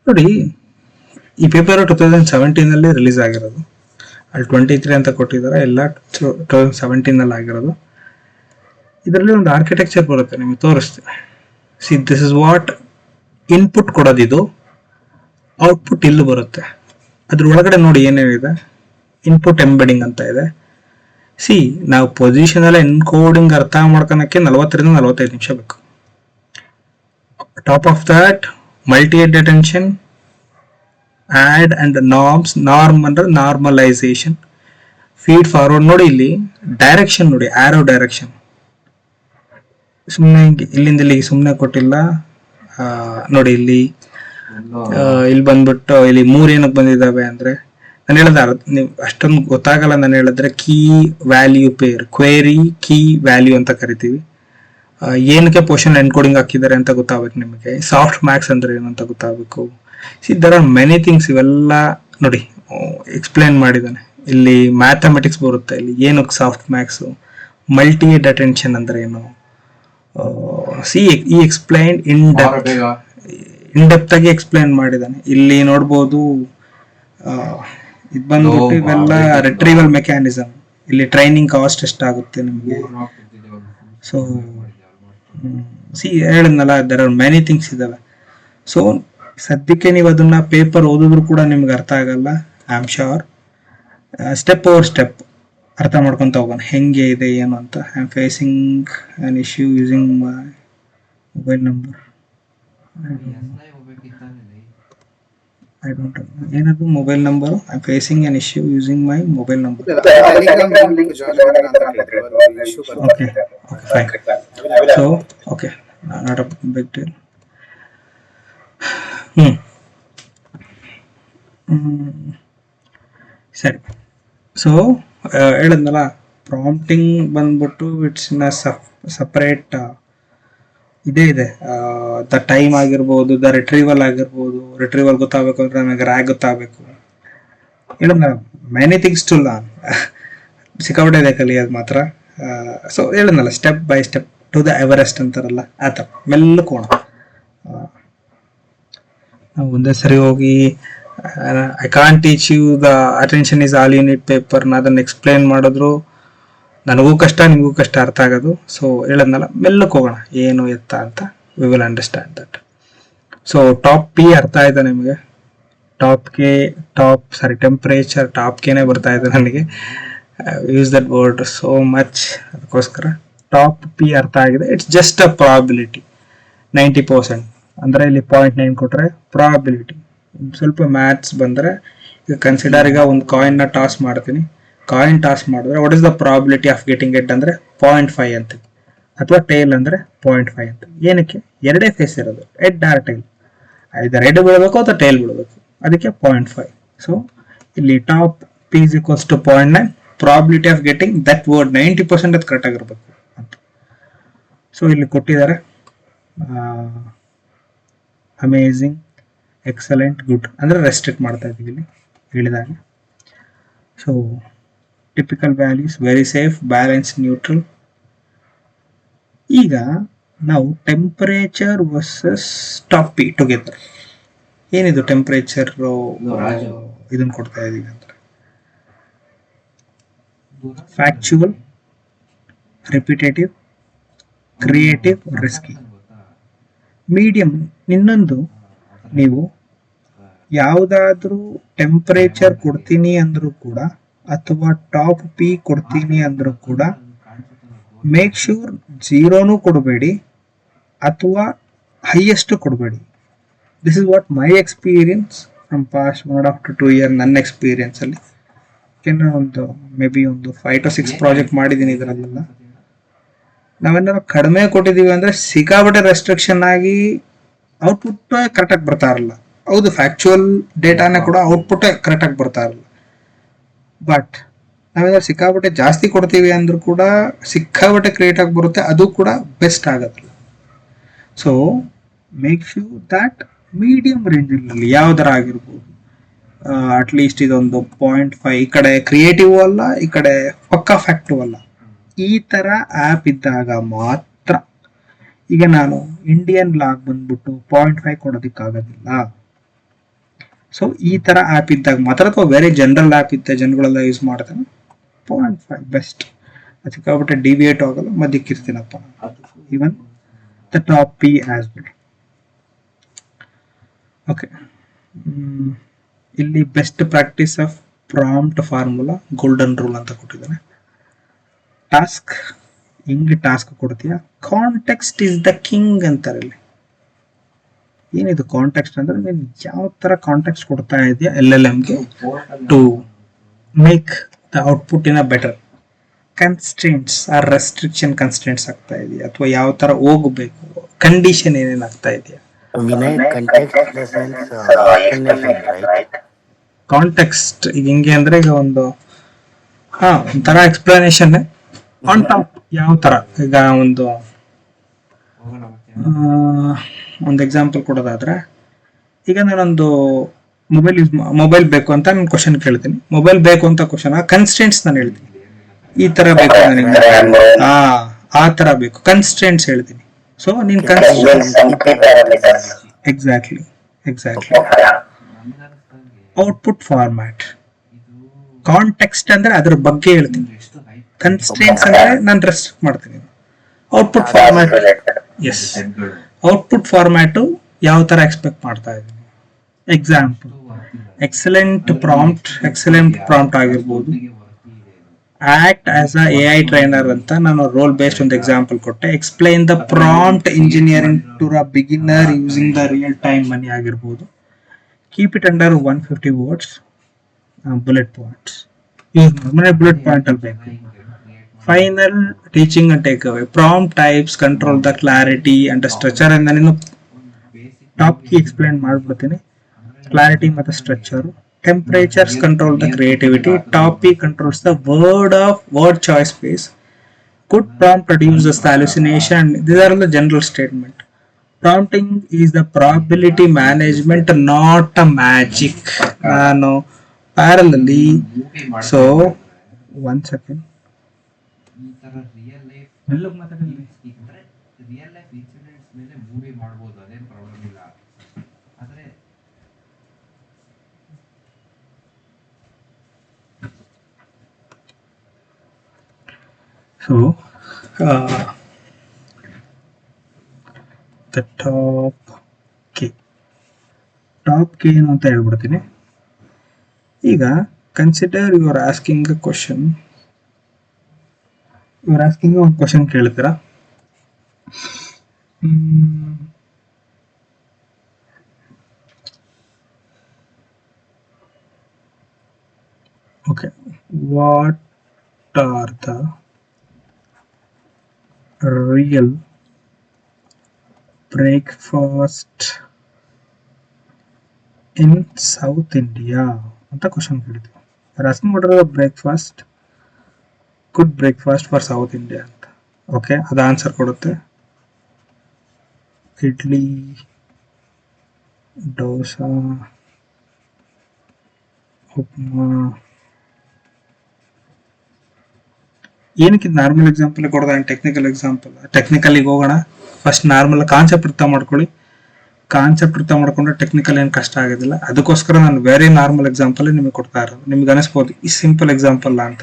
ನೋಡಿ, ಈ ಪೇಪರ್ 2017 ರಿಲೀಸ್ ಆಗಿರೋದು. ಅಲ್ಲಿ 23 ಅಂತ ಕೊಟ್ಟಿದ್ದಾರೆ, ಎಲ್ಲ 2017 ಆಗಿರೋದು. ಇದರಲ್ಲಿ ಒಂದು ಆರ್ಕಿಟೆಕ್ಚರ್ ಬರುತ್ತೆ, ನಿಮಗೆ ತೋರಿಸ್ತೀನಿ. See this is what input ಕೊಡೋದಿದು, ಔಟ್ಪುಟ್ ಇಲ್ಲಿ ಬರುತ್ತೆ. ಅದ್ರ ಒಳಗಡೆ ನೋಡಿ ಏನೇನಿದೆ, ಇನ್ಪುಟ್ ಎಂಬೆಡಿಂಗ್ ಅಂತ ಇದೆ. ಸಿ ನಾವು ಪೊಸಿಷನ್ ಎಲ್ಲ ಎನ್ಕೋಡಿಂಗ್ ಅರ್ಥ ಮಾಡ್ಕೊಳಕ್ಕೆ 40 ರಿಂದ 45 ನಿಮಿಷ ಬೇಕು. Top of that multi head attention, add and norm ಅಂದ್ರೆ ನಾರ್ಮಲೈಸೇಷನ್, ಫೀಡ್ ಫಾರ್ವರ್ಡ್. ನೋಡಿ ಇಲ್ಲಿ ಡೈರೆಕ್ಷನ್ ನೋಡಿ, ಆರೋ ಡೈರೆಕ್ಷನ್ ಸುಮ್ಮನೆ ಇಲ್ಲಿಂದ ಇಲ್ಲಿಗೆ ಸುಮ್ಮನೆ ಕೊಟ್ಟಿಲ್ಲ. ನೋಡಿ ಇಲ್ಲಿ ಇಲ್ಲಿ ಬಂದ್ಬಿಟ್ಟು ಇಲ್ಲಿ 3 ಏನಕ್ಕೆ ಬಂದಿದ್ದಾವೆ ಅಂದ್ರೆ, ನಾನು ಹೇಳ್ದ ನೀವು ಅಷ್ಟೊಂದು ಗೊತ್ತಾಗಲ್ಲ. ನಾನು ಹೇಳಿದ್ರೆ key value pair, query key value ಅಂತ ಕರಿತೀವಿ. ಏನಕ್ಕೆ ಪೋರ್ಷನ್ ಎನ್ಕೋಡಿಂಗ್ ಹಾಕಿದ್ದಾರೆ ಅಂತ ಗೊತ್ತಾಗಬೇಕು ನಿಮಗೆ. ಸಾಫ್ಟ್ ಮ್ಯಾಕ್ಸ್ ಅಂದ್ರೆ ಏನು ಅಂತ ಗೊತ್ತಾಗಬೇಕು. There are many things. ಇವೆಲ್ಲ ನೋಡಿ ಎಕ್ಸ್ಪ್ಲೇನ್ ಮಾಡಿದ್ದಾನೆ. ಇಲ್ಲಿ ಮ್ಯಾಥಮೆಟಿಕ್ಸ್ ಬರುತ್ತೆ. ಇಲ್ಲಿ ಏನಕ್ಕೆ soft max, multi head attention ಅಂದ್ರೆ ಏನು, ಈ ಎಕ್ಸ್ಪ್ಲೈನ್ ಇನ್ ಡೆಪ್ತ್ ಆಗಿ ಎಕ್ಸ್ಪ್ಲೈನ್ ಮಾಡಿದ್ದಾನೆ. ಇಲ್ಲಿ ನೋಡ್ಬೋದು ಇದು ಬಂದ್ಬಿಟ್ಟು ಇವೆಲ್ಲ ರಿಟ್ರೀವಲ್ ಮೆಕ್ಯಾನಿಸಮ್. ಇಲ್ಲಿ ಟ್ರೈನಿಂಗ್ ಕಾಸ್ಟ್ ಎಷ್ಟಾಗುತ್ತೆ ನಿಮಗೆ. ಸೊ ಹೇಳಿದ್ನಲ್ಲ, ದರ್ ಆರ್ ಮೆನಿ ಥಿಂಗ್ಸ್ ಇದಾವೆ. ಸೊ ಸದ್ಯಕ್ಕೆ ನೀವು ಅದನ್ನ ಪೇಪರ್ ಓದಿದ್ರು ಕೂಡ ನಿಮ್ಗೆ ಅರ್ಥ ಆಗಲ್ಲ. I am sure step over step ಅರ್ಥ ಮಾಡ್ಕೊಂತ ಹೋಗೋಣ ಹೆಂಗೆ ಇದೆ ಏನು ಅಂತ. I am facing an issue using my mobile number. I don't know. ಏನದು mobile number? I am facing an issue using my mobile number. Okay fine. So okay, not a big deal. ಸರಿ. ಸೊ ಹೇಳಿದ್ನಲ್ಲ, prompting ಬಂದ್ಬಿಟ್ಟು it's in a separate ಇದೇ ಇದೆ. The time ಆಗಿರ್ಬೋದು, the retrieval ಆಗಿರ್ಬೋದು. Retrieval ಗೊತ್ತಾಗಬೇಕು ಅಂದ್ರೆ ನನಗೆ ರ್ಯಾಗ್ ಗೊತ್ತಾಗಬೇಕು. ಹೇಳಿದ್ನ ಮೆನಿ ಥಿಂಗ್ಸ್ ಟು ಲರ್ನ್. ಸಿಕ್ಕಾಪಟ್ಟೆ ಇದೆ ಕಲಿಯೋದು ಮಾತ್ರ. ಸೊ ಹೇಳಿದ್ನಲ್ಲ, step by step to the Everest ಅಂತಾರಲ್ಲ, ಆ ಥರ ಮೆಲ್ಲಕೋಣ. ನಾವು ಒಂದೇ ಸರಿ ಹೋಗಿ I can't teach you the attention is all you need ಪೇಪರ್ನ ಅದನ್ನು ಎಕ್ಸ್ಪ್ಲೈನ್ ಮಾಡಿದ್ರು ನನಗೂ ಕಷ್ಟ, ನಿಮಗೂ ಕಷ್ಟ ಅರ್ಥ ಆಗೋದು. ಸೊ ಹೇಳದ್ನಲ್ಲ, ಮೆಲ್ಲಕ್ಕೆ ಹೋಗೋಣ ಏನು ಎತ್ತ ಅಂತ. We will understand that. So top P ಅರ್ಥ ಆಯ್ತಾ ನಿಮಗೆ? ಟೆಂಪರೇಚರ್ ಟಾಪ್ ಕೆನೇ ಬರ್ತಾ ಇದೆ ನನಗೆ. Use that word so much, ಅದಕ್ಕೋಸ್ಕರ ಟಾಪ್ ಪಿ ಅರ್ಥ ಆಗಿದೆ. It's just a probability. 90% ಅಂದರೆ ಇಲ್ಲಿ 0.9 ಕೊಟ್ಟರೆ ಪ್ರಾಬಿಲಿಟಿ. ಸ್ವಲ್ಪ ಮ್ಯಾಥ್ಸ್ ಬಂದರೆ, ಈಗ ಕನ್ಸಿಡರ್ ಈಗ ಒಂದು ಕಾಯಿನ್ನ ಟಾಸ್ ಮಾಡ್ತೀನಿ. ಕಾಯಿನ್ ಟಾಸ್ ಮಾಡಿದ್ರೆ what is the probability of getting it ಅಂದರೆ 0.5 ಅಂತ, ಅಥವಾ ಟೇಲ್ ಅಂದರೆ 0.5 ಅಂತ. ಏನಕ್ಕೆ? ಎರಡೇ ಫೇಸ್ ಇರೋದು, head or tail. Either head ಬೀಳಬೇಕು ಅಥವಾ ಟೇಲ್ ಬೀಳಬೇಕು, ಅದಕ್ಕೆ 0.5. ಸೊ ಇಲ್ಲಿ top P is equals to 0.9, probability of getting that word 90% ಅದು ಕರೆಕ್ಟ್ ಆಗಿರ್ಬೇಕು ಅಂತ. ಸೊ ಇಲ್ಲಿ ಕೊಟ್ಟಿದ್ದಾರೆ ಅಮೇಝಿಂಗ್, ಎಕ್ಸಲೆಂಟ್, ಗುಡ್ ಅಂದರೆ ರೆಸ್ಟ್ರಿಕ್ಟ್ ಮಾಡ್ತಾ ಇದ್ದೀವಿ ಇಲ್ಲಿ ಹೇಳಿದಾಗ. So typical values, very safe, balance, neutral. ಈಗ ನಾವು temperature versus top P together. ಏನಿದು ಟೆಂಪರೇಚರ್ ಇದನ್ನು ಕೊಡ್ತಾ ಇದ್ದೀವಿ ಅಂದ್ರೆ factual, repetitive, creative, risky. Medium. ಇನ್ನೊಂದು, ನೀವು ಯಾವುದಾದ್ರೂ ಟೆಂಪರೇಚರ್ ಕೊಡ್ತೀನಿ ಅಂದ್ರೂ ಕೂಡ ಅಥವಾ ಟಾಪ್ ಪಿ ಕೊಡ್ತೀನಿ ಅಂದ್ರೂ ಕೂಡ ಮೇಕ್ ಶ್ಯೂರ್ 0 ಕೊಡಬೇಡಿ ಅಥವಾ ಹೈಯೆಸ್ಟ್ ಕೊಡಬೇಡಿ. This is what my experience from past 1.5 to 2 year. ನನ್ನ ಎಕ್ಸ್ಪೀರಿಯನ್ಸಲ್ಲಿ ಒಂದು ಮೇ ಬಿ ಒಂದು 5 to 6 ಪ್ರಾಜೆಕ್ಟ್ ಮಾಡಿದ್ದೀನಿ. ಇದರಲ್ಲೆಲ್ಲ ನಾವೇನಾದ್ರು ಕಡಿಮೆ ಕೊಟ್ಟಿದ್ದೀವಿ ಅಂದರೆ ಸಿಕ್ಕಾಪಟ್ಟೆ ರೆಸ್ಟ್ರಿಕ್ಷನ್ ಆಗಿ ಔಟ್ಪುಟ್ ಕರೆಕ್ಟಾಗಿ ಬರ್ತಾ ಇರಲ್ಲ. ಹೌದು, ಫ್ಯಾಕ್ಚುಯಲ್ ಡೇಟಾನೇ ಕೂಡ ಔಟ್ಪುಟ್ ಕರೆಕ್ಟಾಗಿ ಬರ್ತಾ ಇರಲ್ಲ. ಬಟ್ ನಾವೇನಾದ್ರು ಸಿಕ್ಕಾಪಟ್ಟೆ ಜಾಸ್ತಿ ಕೊಡ್ತೀವಿ ಅಂದ್ರೂ ಕೂಡ ಸಿಕ್ಕಾಪಟ್ಟೆ ಕ್ರಿಯೇಟಾಗಿ ಬರುತ್ತೆ, ಅದು ಕೂಡ ಬೆಸ್ಟ್ ಆಗೋದಿಲ್ಲ. So make sure that medium ರೇಂಜಲ್ಲಿ ಯಾವ್ದಾರ ಆಗಿರ್ಬೋದು, ಅಟ್ಲೀಸ್ಟ್ ಇದೊಂದು 0.5. ಈ ಕಡೆ ಕ್ರಿಯೇಟಿವ್ ಅಲ್ಲ, ಈ ಕಡೆ ಪಕ್ಕಾ ಫ್ಯಾಕ್ಟಿವ್ ಅಲ್ಲ. ಈ ಥರ ಆ್ಯಪ್ ಇದ್ದಾಗ ಮಾತ್ರ. ಈಗ ನಾನು ಇಂಡಿಯನ್ ಲಾಗ್ ಬಂದ್ಬಿಟ್ಟು 0.5 ಕೊಡೋದಕ್ಕಾಗೋದಿಲ್ಲ. ಸೊ ಈ ಥರ ಆ್ಯಪ್ ಇದ್ದಾಗ ಮಾತ್ರ, ಅಥವಾ ಬೇರೆ ಜನರಲ್ ಆ್ಯಪ್ ಇದ್ದ ಜನಗಳೆಲ್ಲ ಯೂಸ್ ಮಾಡ್ತಾನೆ 0.5 ಬೆಸ್ಟ್. ಅದಕ್ಕಾಗ್ಬಿಟ್ಟೆ ಡಿವಿಯೇಟ್ ಆಗಲ್ಲ, ಮಧ್ಯಕ್ಕಿರ್ತೀನಪ್ಪ. Even the top P as well. Okay, ಇಲ್ಲಿ best practice of prompt formula golden rule ಅಂತ ಕೊಟ್ಟಿದ್ದಾನೆ. ಟಾಸ್ಕ್, ಹಿಂಗೆ ಟಾಸ್ಕ್ ಕೊಡ್ತೀಯ. ಕಾಂಟೆಕ್ಸ್ಟ್ ಇಸ್ ದ ಕಿಂಗ್ ಅಂತಾರೆ ಇಲ್ಲಿ. ಏನಿದು ಕಾಂಟೆಕ್ಸ್ಟ್ ಅಂದ್ರೆ, ನೀನು ಯಾವ ತರ ಕಾಂಟೆಕ್ಸ್ಟ್ ಕೊಡ್ತಾ ಇದೆಯಾ LLMಗೆ to make the output in a better. Constraints or restriction constraints ಆಗ್ತಾ ಇದೆಯಾ, ಅಥವಾ ಯಾವ ತರ ಹೋಗಬೇಕು, ಕಂಡೀಷನ್ ಏನೇನು ಆಗ್ತಾ ಇದೆಯಾ, Vinay, context in the sense explanation, right? Context ಈಗ ಹಿಂಗೆ ಅಂದ್ರೆ ಈಗ ಒಂಥರ ಎಕ್ಸ್ಪ್ಲನೇಷನ್ ಆನ್ ಟಾಪ್. ಯಾವ ತರ ಈಗ ಒಂದು ಎಕ್ಸಾಂಪಲ್ ಕೊಡೋದಾದ್ರೆ, ಈಗ ನಾನೊಂದು ಮೊಬೈಲ್ ಬೇಕು ಅಂತ ನಾನು ಕ್ವಶನ್ ಕೇಳ್ತೀನಿ. ಮೊಬೈಲ್ ಬೇಕು ಅಂತ ಕ್ವಶನ್ ಕನ್ಸ್ಟೆಂಟ್ಸ್ ನಾನು ಹೇಳ್ತೀನಿ, ಈ ತರ ಬೇಕು ನನಗೆ, ಆ ತರ ಬೇಕು ಕನ್ಸ್ಟೆಂಟ್ಸ್ ಹೇಳ್ತೀನಿ. ಸೊ ನೀನ್ ಎಕ್ಸಾಕ್ಟ್ಲಿ ಔಟ್ಪುಟ್ ಫಾರ್ಮ್ಯಾಟ್. ಕಾಂಟೆಕ್ಸ್ಟ್ ಅಂದ್ರೆ ಅದ್ರ ಬಗ್ಗೆ ಹೇಳ್ತೀನಿ, ಕನ್ಸ್ಟೆಂಟ್ಸ್ ಅಂದ್ರೆ ನಾನು ರೆಸ್ಟ್ರಿಕ್ಟ್ ಮಾಡ್ತೀನಿ. Output format, yes, output format ಯಾವ ತರ ಎಕ್ಸ್ಪೆಕ್ಟ್ ಮಾಡ್ತಾ ಇದ್ದೀನಿ. ಎಕ್ಸಾಂಪಲ್, ಎಕ್ಸಲೆಂಟ್ ಪ್ರಾಂಪ್ಟ್ ಆಗಿರ್ಬೋದು. Act as a AI trainer ಅಂತ ನಾನು ರೋಲ್ ಬೇಸ್ಡ್ ಒಂದು ಎಕ್ಸಾಂಪಲ್ ಕೊಟ್ಟೆ. Explain the prompt engineering to a beginner using the real time money ಆಗಿರ್ಬೋದು. Keep it under 150 words. Bullet points use ಮಾಡಿ, bullet point ಅಲ್ಲಿ ಬೇಕು. Final teaching and take away. Prompt types control the clarity and structure. ನಾನು top key explain ಮಾಡ್ಬಿಡ್ತೀನಿ, clarity ಮತ್ತು structure. Temperatures control the creativity. Topic controls the word choice space. Good prompt reduces the hallucination. These are the general statement. Prompting is the probability management, not a magic. No, parallelly. So, 1 second. So, the top K ಏನು ಅಂತ ಹೇಳ್ಬಿಡ್ತೀನಿ. ಈಗ consider you are asking a question. ಒಂದು question ಕೇಳ್ತೀರಾ. Okay, what are the real breakfast in South India ಅಂತ question ಕೇಳ್ತೀವಿ. asking what are the good breakfast for South India ಅಂತ. Okay, ಅದು ಆನ್ಸರ್ ಕೊಡುತ್ತೆ. ಇಡ್ಲಿ, ದೋಸಾ, ಉಪ್ಮಾ. ಏನಕ್ಕೆ ನಾರ್ಮಲ್ ಎಕ್ಸಾಂಪಲ್ ಕೊಡೋದ, ಟೆಕ್ನಿಕಲ್ ಎಕ್ಸಾಂಪಲ್. ಟೆಕ್ನಿಕಲಿಗೆ ಹೋಗೋಣ. First normal concept ಅರ್ಥ ಮಾಡ್ಕೊಳ್ಳಿ. ಕಾನ್ಸೆಪ್ಟ್ ಅರ್ಥ ಮಾಡ್ಕೊಂಡ್ರೆ ಟೆಕ್ನಿಕಲ್ ಏನು ಕಷ್ಟ ಆಗೋದಿಲ್ಲ. ಅದಕ್ಕೋಸ್ಕರ ನಾನು ವೆರಿ ನಾರ್ಮಲ್ ಎಕ್ಸಾಂಪಲ್ ನಿಮಗೆ ಕೊಡ್ತಾ ಇರೋದು. ನಿಮ್ಗೆ ಅನಿಸ್ಬೋದು ಈ ಸಿಂಪಲ್ ಎಕ್ಸಾಂಪಲ್ ಅಂತ.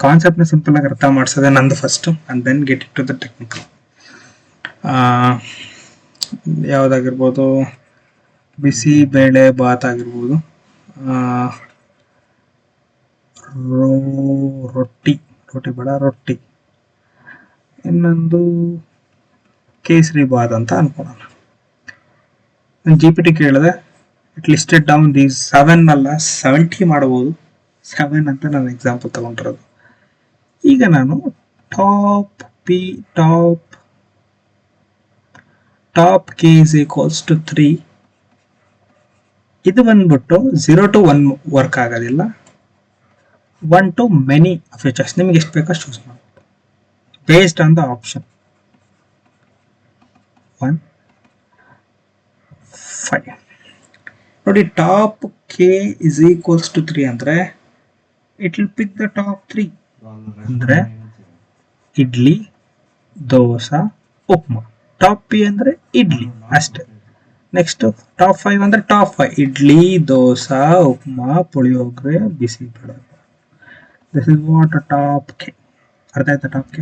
ಕಾನ್ಸೆಪ್ಟ್ನ ಸಿಂಪಲ್ ಆಗಿ ಅರ್ಥ ಮಾಡಿಸೋದೆ ನಂದು first, and then get it to the technical. ಯಾವುದಾಗಿರ್ಬೋದು, ಬಿಸಿ ಬೇಳೆ ಬಾತ್ ಆಗಿರ್ಬೋದು, ರೊಟ್ಟಿ ಬೇಡ, ರೊಟ್ಟಿ. ಇನ್ನೊಂದು ಕೇಸರಿ ಬಾತ್ ಅಂತ ಅನ್ಕೊಳ್ಳೋಣ. ನಾನು GPT ಕೇಳಿದೆ, ಇಟ್ ಲಿಸ್ಟೆಡ್ ಡೌನ್ ದೀಸ್ 7 ಅಲ್ಲ 70 ಮಾಡಬಹುದು. 7 ಅಂತ ನಾನು ಎಕ್ಸಾಂಪಲ್ ತಗೊಂಡಿರೋದು. ಈಗ ನಾನು top K is equals to 3. ಇದು ಬಂದ್ಬಿಟ್ಟು 0 to 1 ವರ್ಕ್ ಆಗೋದಿಲ್ಲ. 1 to many of your choice. ನಿಮಗೆ ಎಷ್ಟು ಬೇಕೋ ಚೂಸ್ ಮಾಡಿ ಬೇಸ್ಡ್ ಆನ್ ದ ಆಪ್ಷನ್. 1, 5 ನೋಡಿ. Top K is equals to 3 ಅಂದ್ರೆ it will pick the top 3 ಅಂದ್ರೆ ಇಡ್ಲಿ, ದೋಸಾ, ಉಪ್ಮಾ. ಟಾಪ್ P ಅಂದ್ರೆ ಇಡ್ಲಿ ಅಷ್ಟೇ. ನೆಕ್ಸ್ಟ್ ಟಾಪ್ 5 ಅಂದ್ರೆ ಟಾಪ್ 5 ಇಡ್ಲಿ, ದೋಸಾ, ಉಪ್ಮಾ, ಪುಳಿಯೋಗರೆ, ಬಿಸಿ ಬೇಳೆ. This is what a top K. ಅರ್ಥ ಆಯ್ತಾ ಟಾಪ್ K?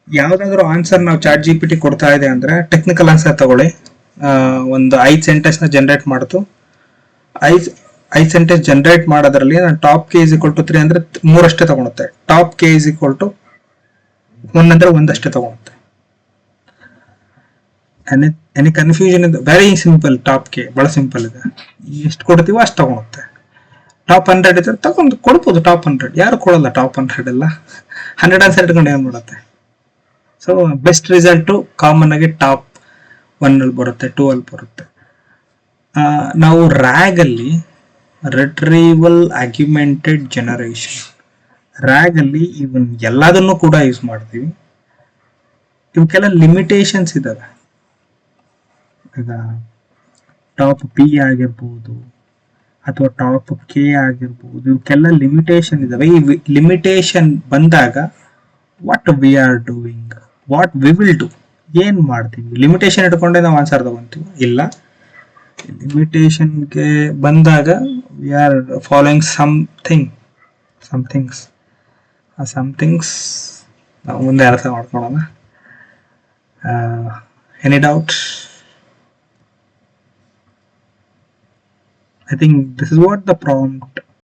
ಯಾವ್ದಾದ್ರು ಆನ್ಸರ್ ನಾವು ಚಾಟ್ GPT ಕೊಡ್ತಾ ಇದೆ ಅಂದ್ರೆ ಟೆಕ್ನಿಕಲ್ ಆನ್ಸರ್ ತಗೊಳ್ಳಿ. ಒಂದು 5 ಸೆಂಟೆನ್ಸ್ ನ ಜನರೇಟ್ ಮಾಡ್ತು. 5 ಸೆಂಟೆನ್ಸ್ ಜನರೇಟ್ ಮಾಡೋದ್ರಲ್ಲಿ ನಾನು top K is equal to 3 ಅಂದ್ರೆ 3 ಅಷ್ಟೇ ತಗೊಳುತ್ತೆ. Top K is equal to 1 ಅಂದ್ರೆ 1 ಅಷ್ಟೇ ತಗೊಳುತ್ತೆ. ಎನಿ ಕನ್ಫ್ಯೂಷನ್ ಇದೆ? Very simple. ಟಾಪ್ K ಬಹಳ ಸಿಂಪಲ್ ಇದೆ. ಎಷ್ಟು ಕೊಡ್ತೀವೋ ಅಷ್ಟು ತಗೊಳುತ್ತೆ. ಟಾಪ್ 100 ಇದ್ರೆ ಕೊಡ್ಬೋದು. ಟಾಪ್ 100 ಯಾರು ಕೊಡಲ್ಲ. ಟಾಪ್ 100 ಎಲ್ಲ 100 ಆನ್ಸರ್ ಇಟ್ಕೊಂಡು ಏನ್ ಮಾಡುತ್ತೆ. ಸೊ ಬೆಸ್ಟ್ ರಿಸಲ್ಟ್ ಕಾಮನ್ ಆಗಿ ಟಾಪ್ 1 ಅಲ್ಲಿ ಬರುತ್ತೆ, 2 ಅಲ್ಲಿ ಬರುತ್ತೆ. ನಾವು RAG ಅಲ್ಲಿ ರಿಟ್ರೀವಲ್ ಆಗ್ಯುಮೆಂಟೆಡ್ ಜನರೇಷನ್, RAG ಅಲ್ಲಿ ಇವನ್ ಎಲ್ಲದನ್ನು ಕೂಡ ಯೂಸ್ ಮಾಡ್ತೀವಿ. ಇವಕ್ಕೆಲ್ಲ ಲಿಮಿಟೇಷನ್ಸ್ ಇದಾವೆ. ಈಗ ಟಾಪ್ ಪಿ ಆಗಿರ್ಬೋದು ಅಥವಾ ಟಾಪ್ ಕೆ ಆಗಿರ್ಬೋದು, ಇವಕ್ಕೆಲ್ಲ ಲಿಮಿಟೇಷನ್ ಇದಾವೆ. ಈ ಲಿಮಿಟೇಷನ್ ಬಂದಾಗ what we are doing, what we will do, ಏನ್ ಮಾಡ್ತೀವಿ? ಲಿಮಿಟೇಷನ್ ಇಟ್ಕೊಂಡೆ ನಾವು ಆನ್ಸರ್ ತಗೊಂತೀವಿ? ಇಲ್ಲ, ಲಿಮಿಟೇಷನ್ಗೆ ಬಂದಾಗ ವಿ ಆರ್ ಫಾಲೋಯಿಂಗ್ ಸಮಥಿಂಗ್ಸ್. ಆ ಸಮಥಿಂಗ್ಸ್ ನಾವು ಮುಂದೆ ಅರ್ಥ ಮಾಡ್ಕೊಳ್ಳೋಣ. Any doubt? I think this is what the prompt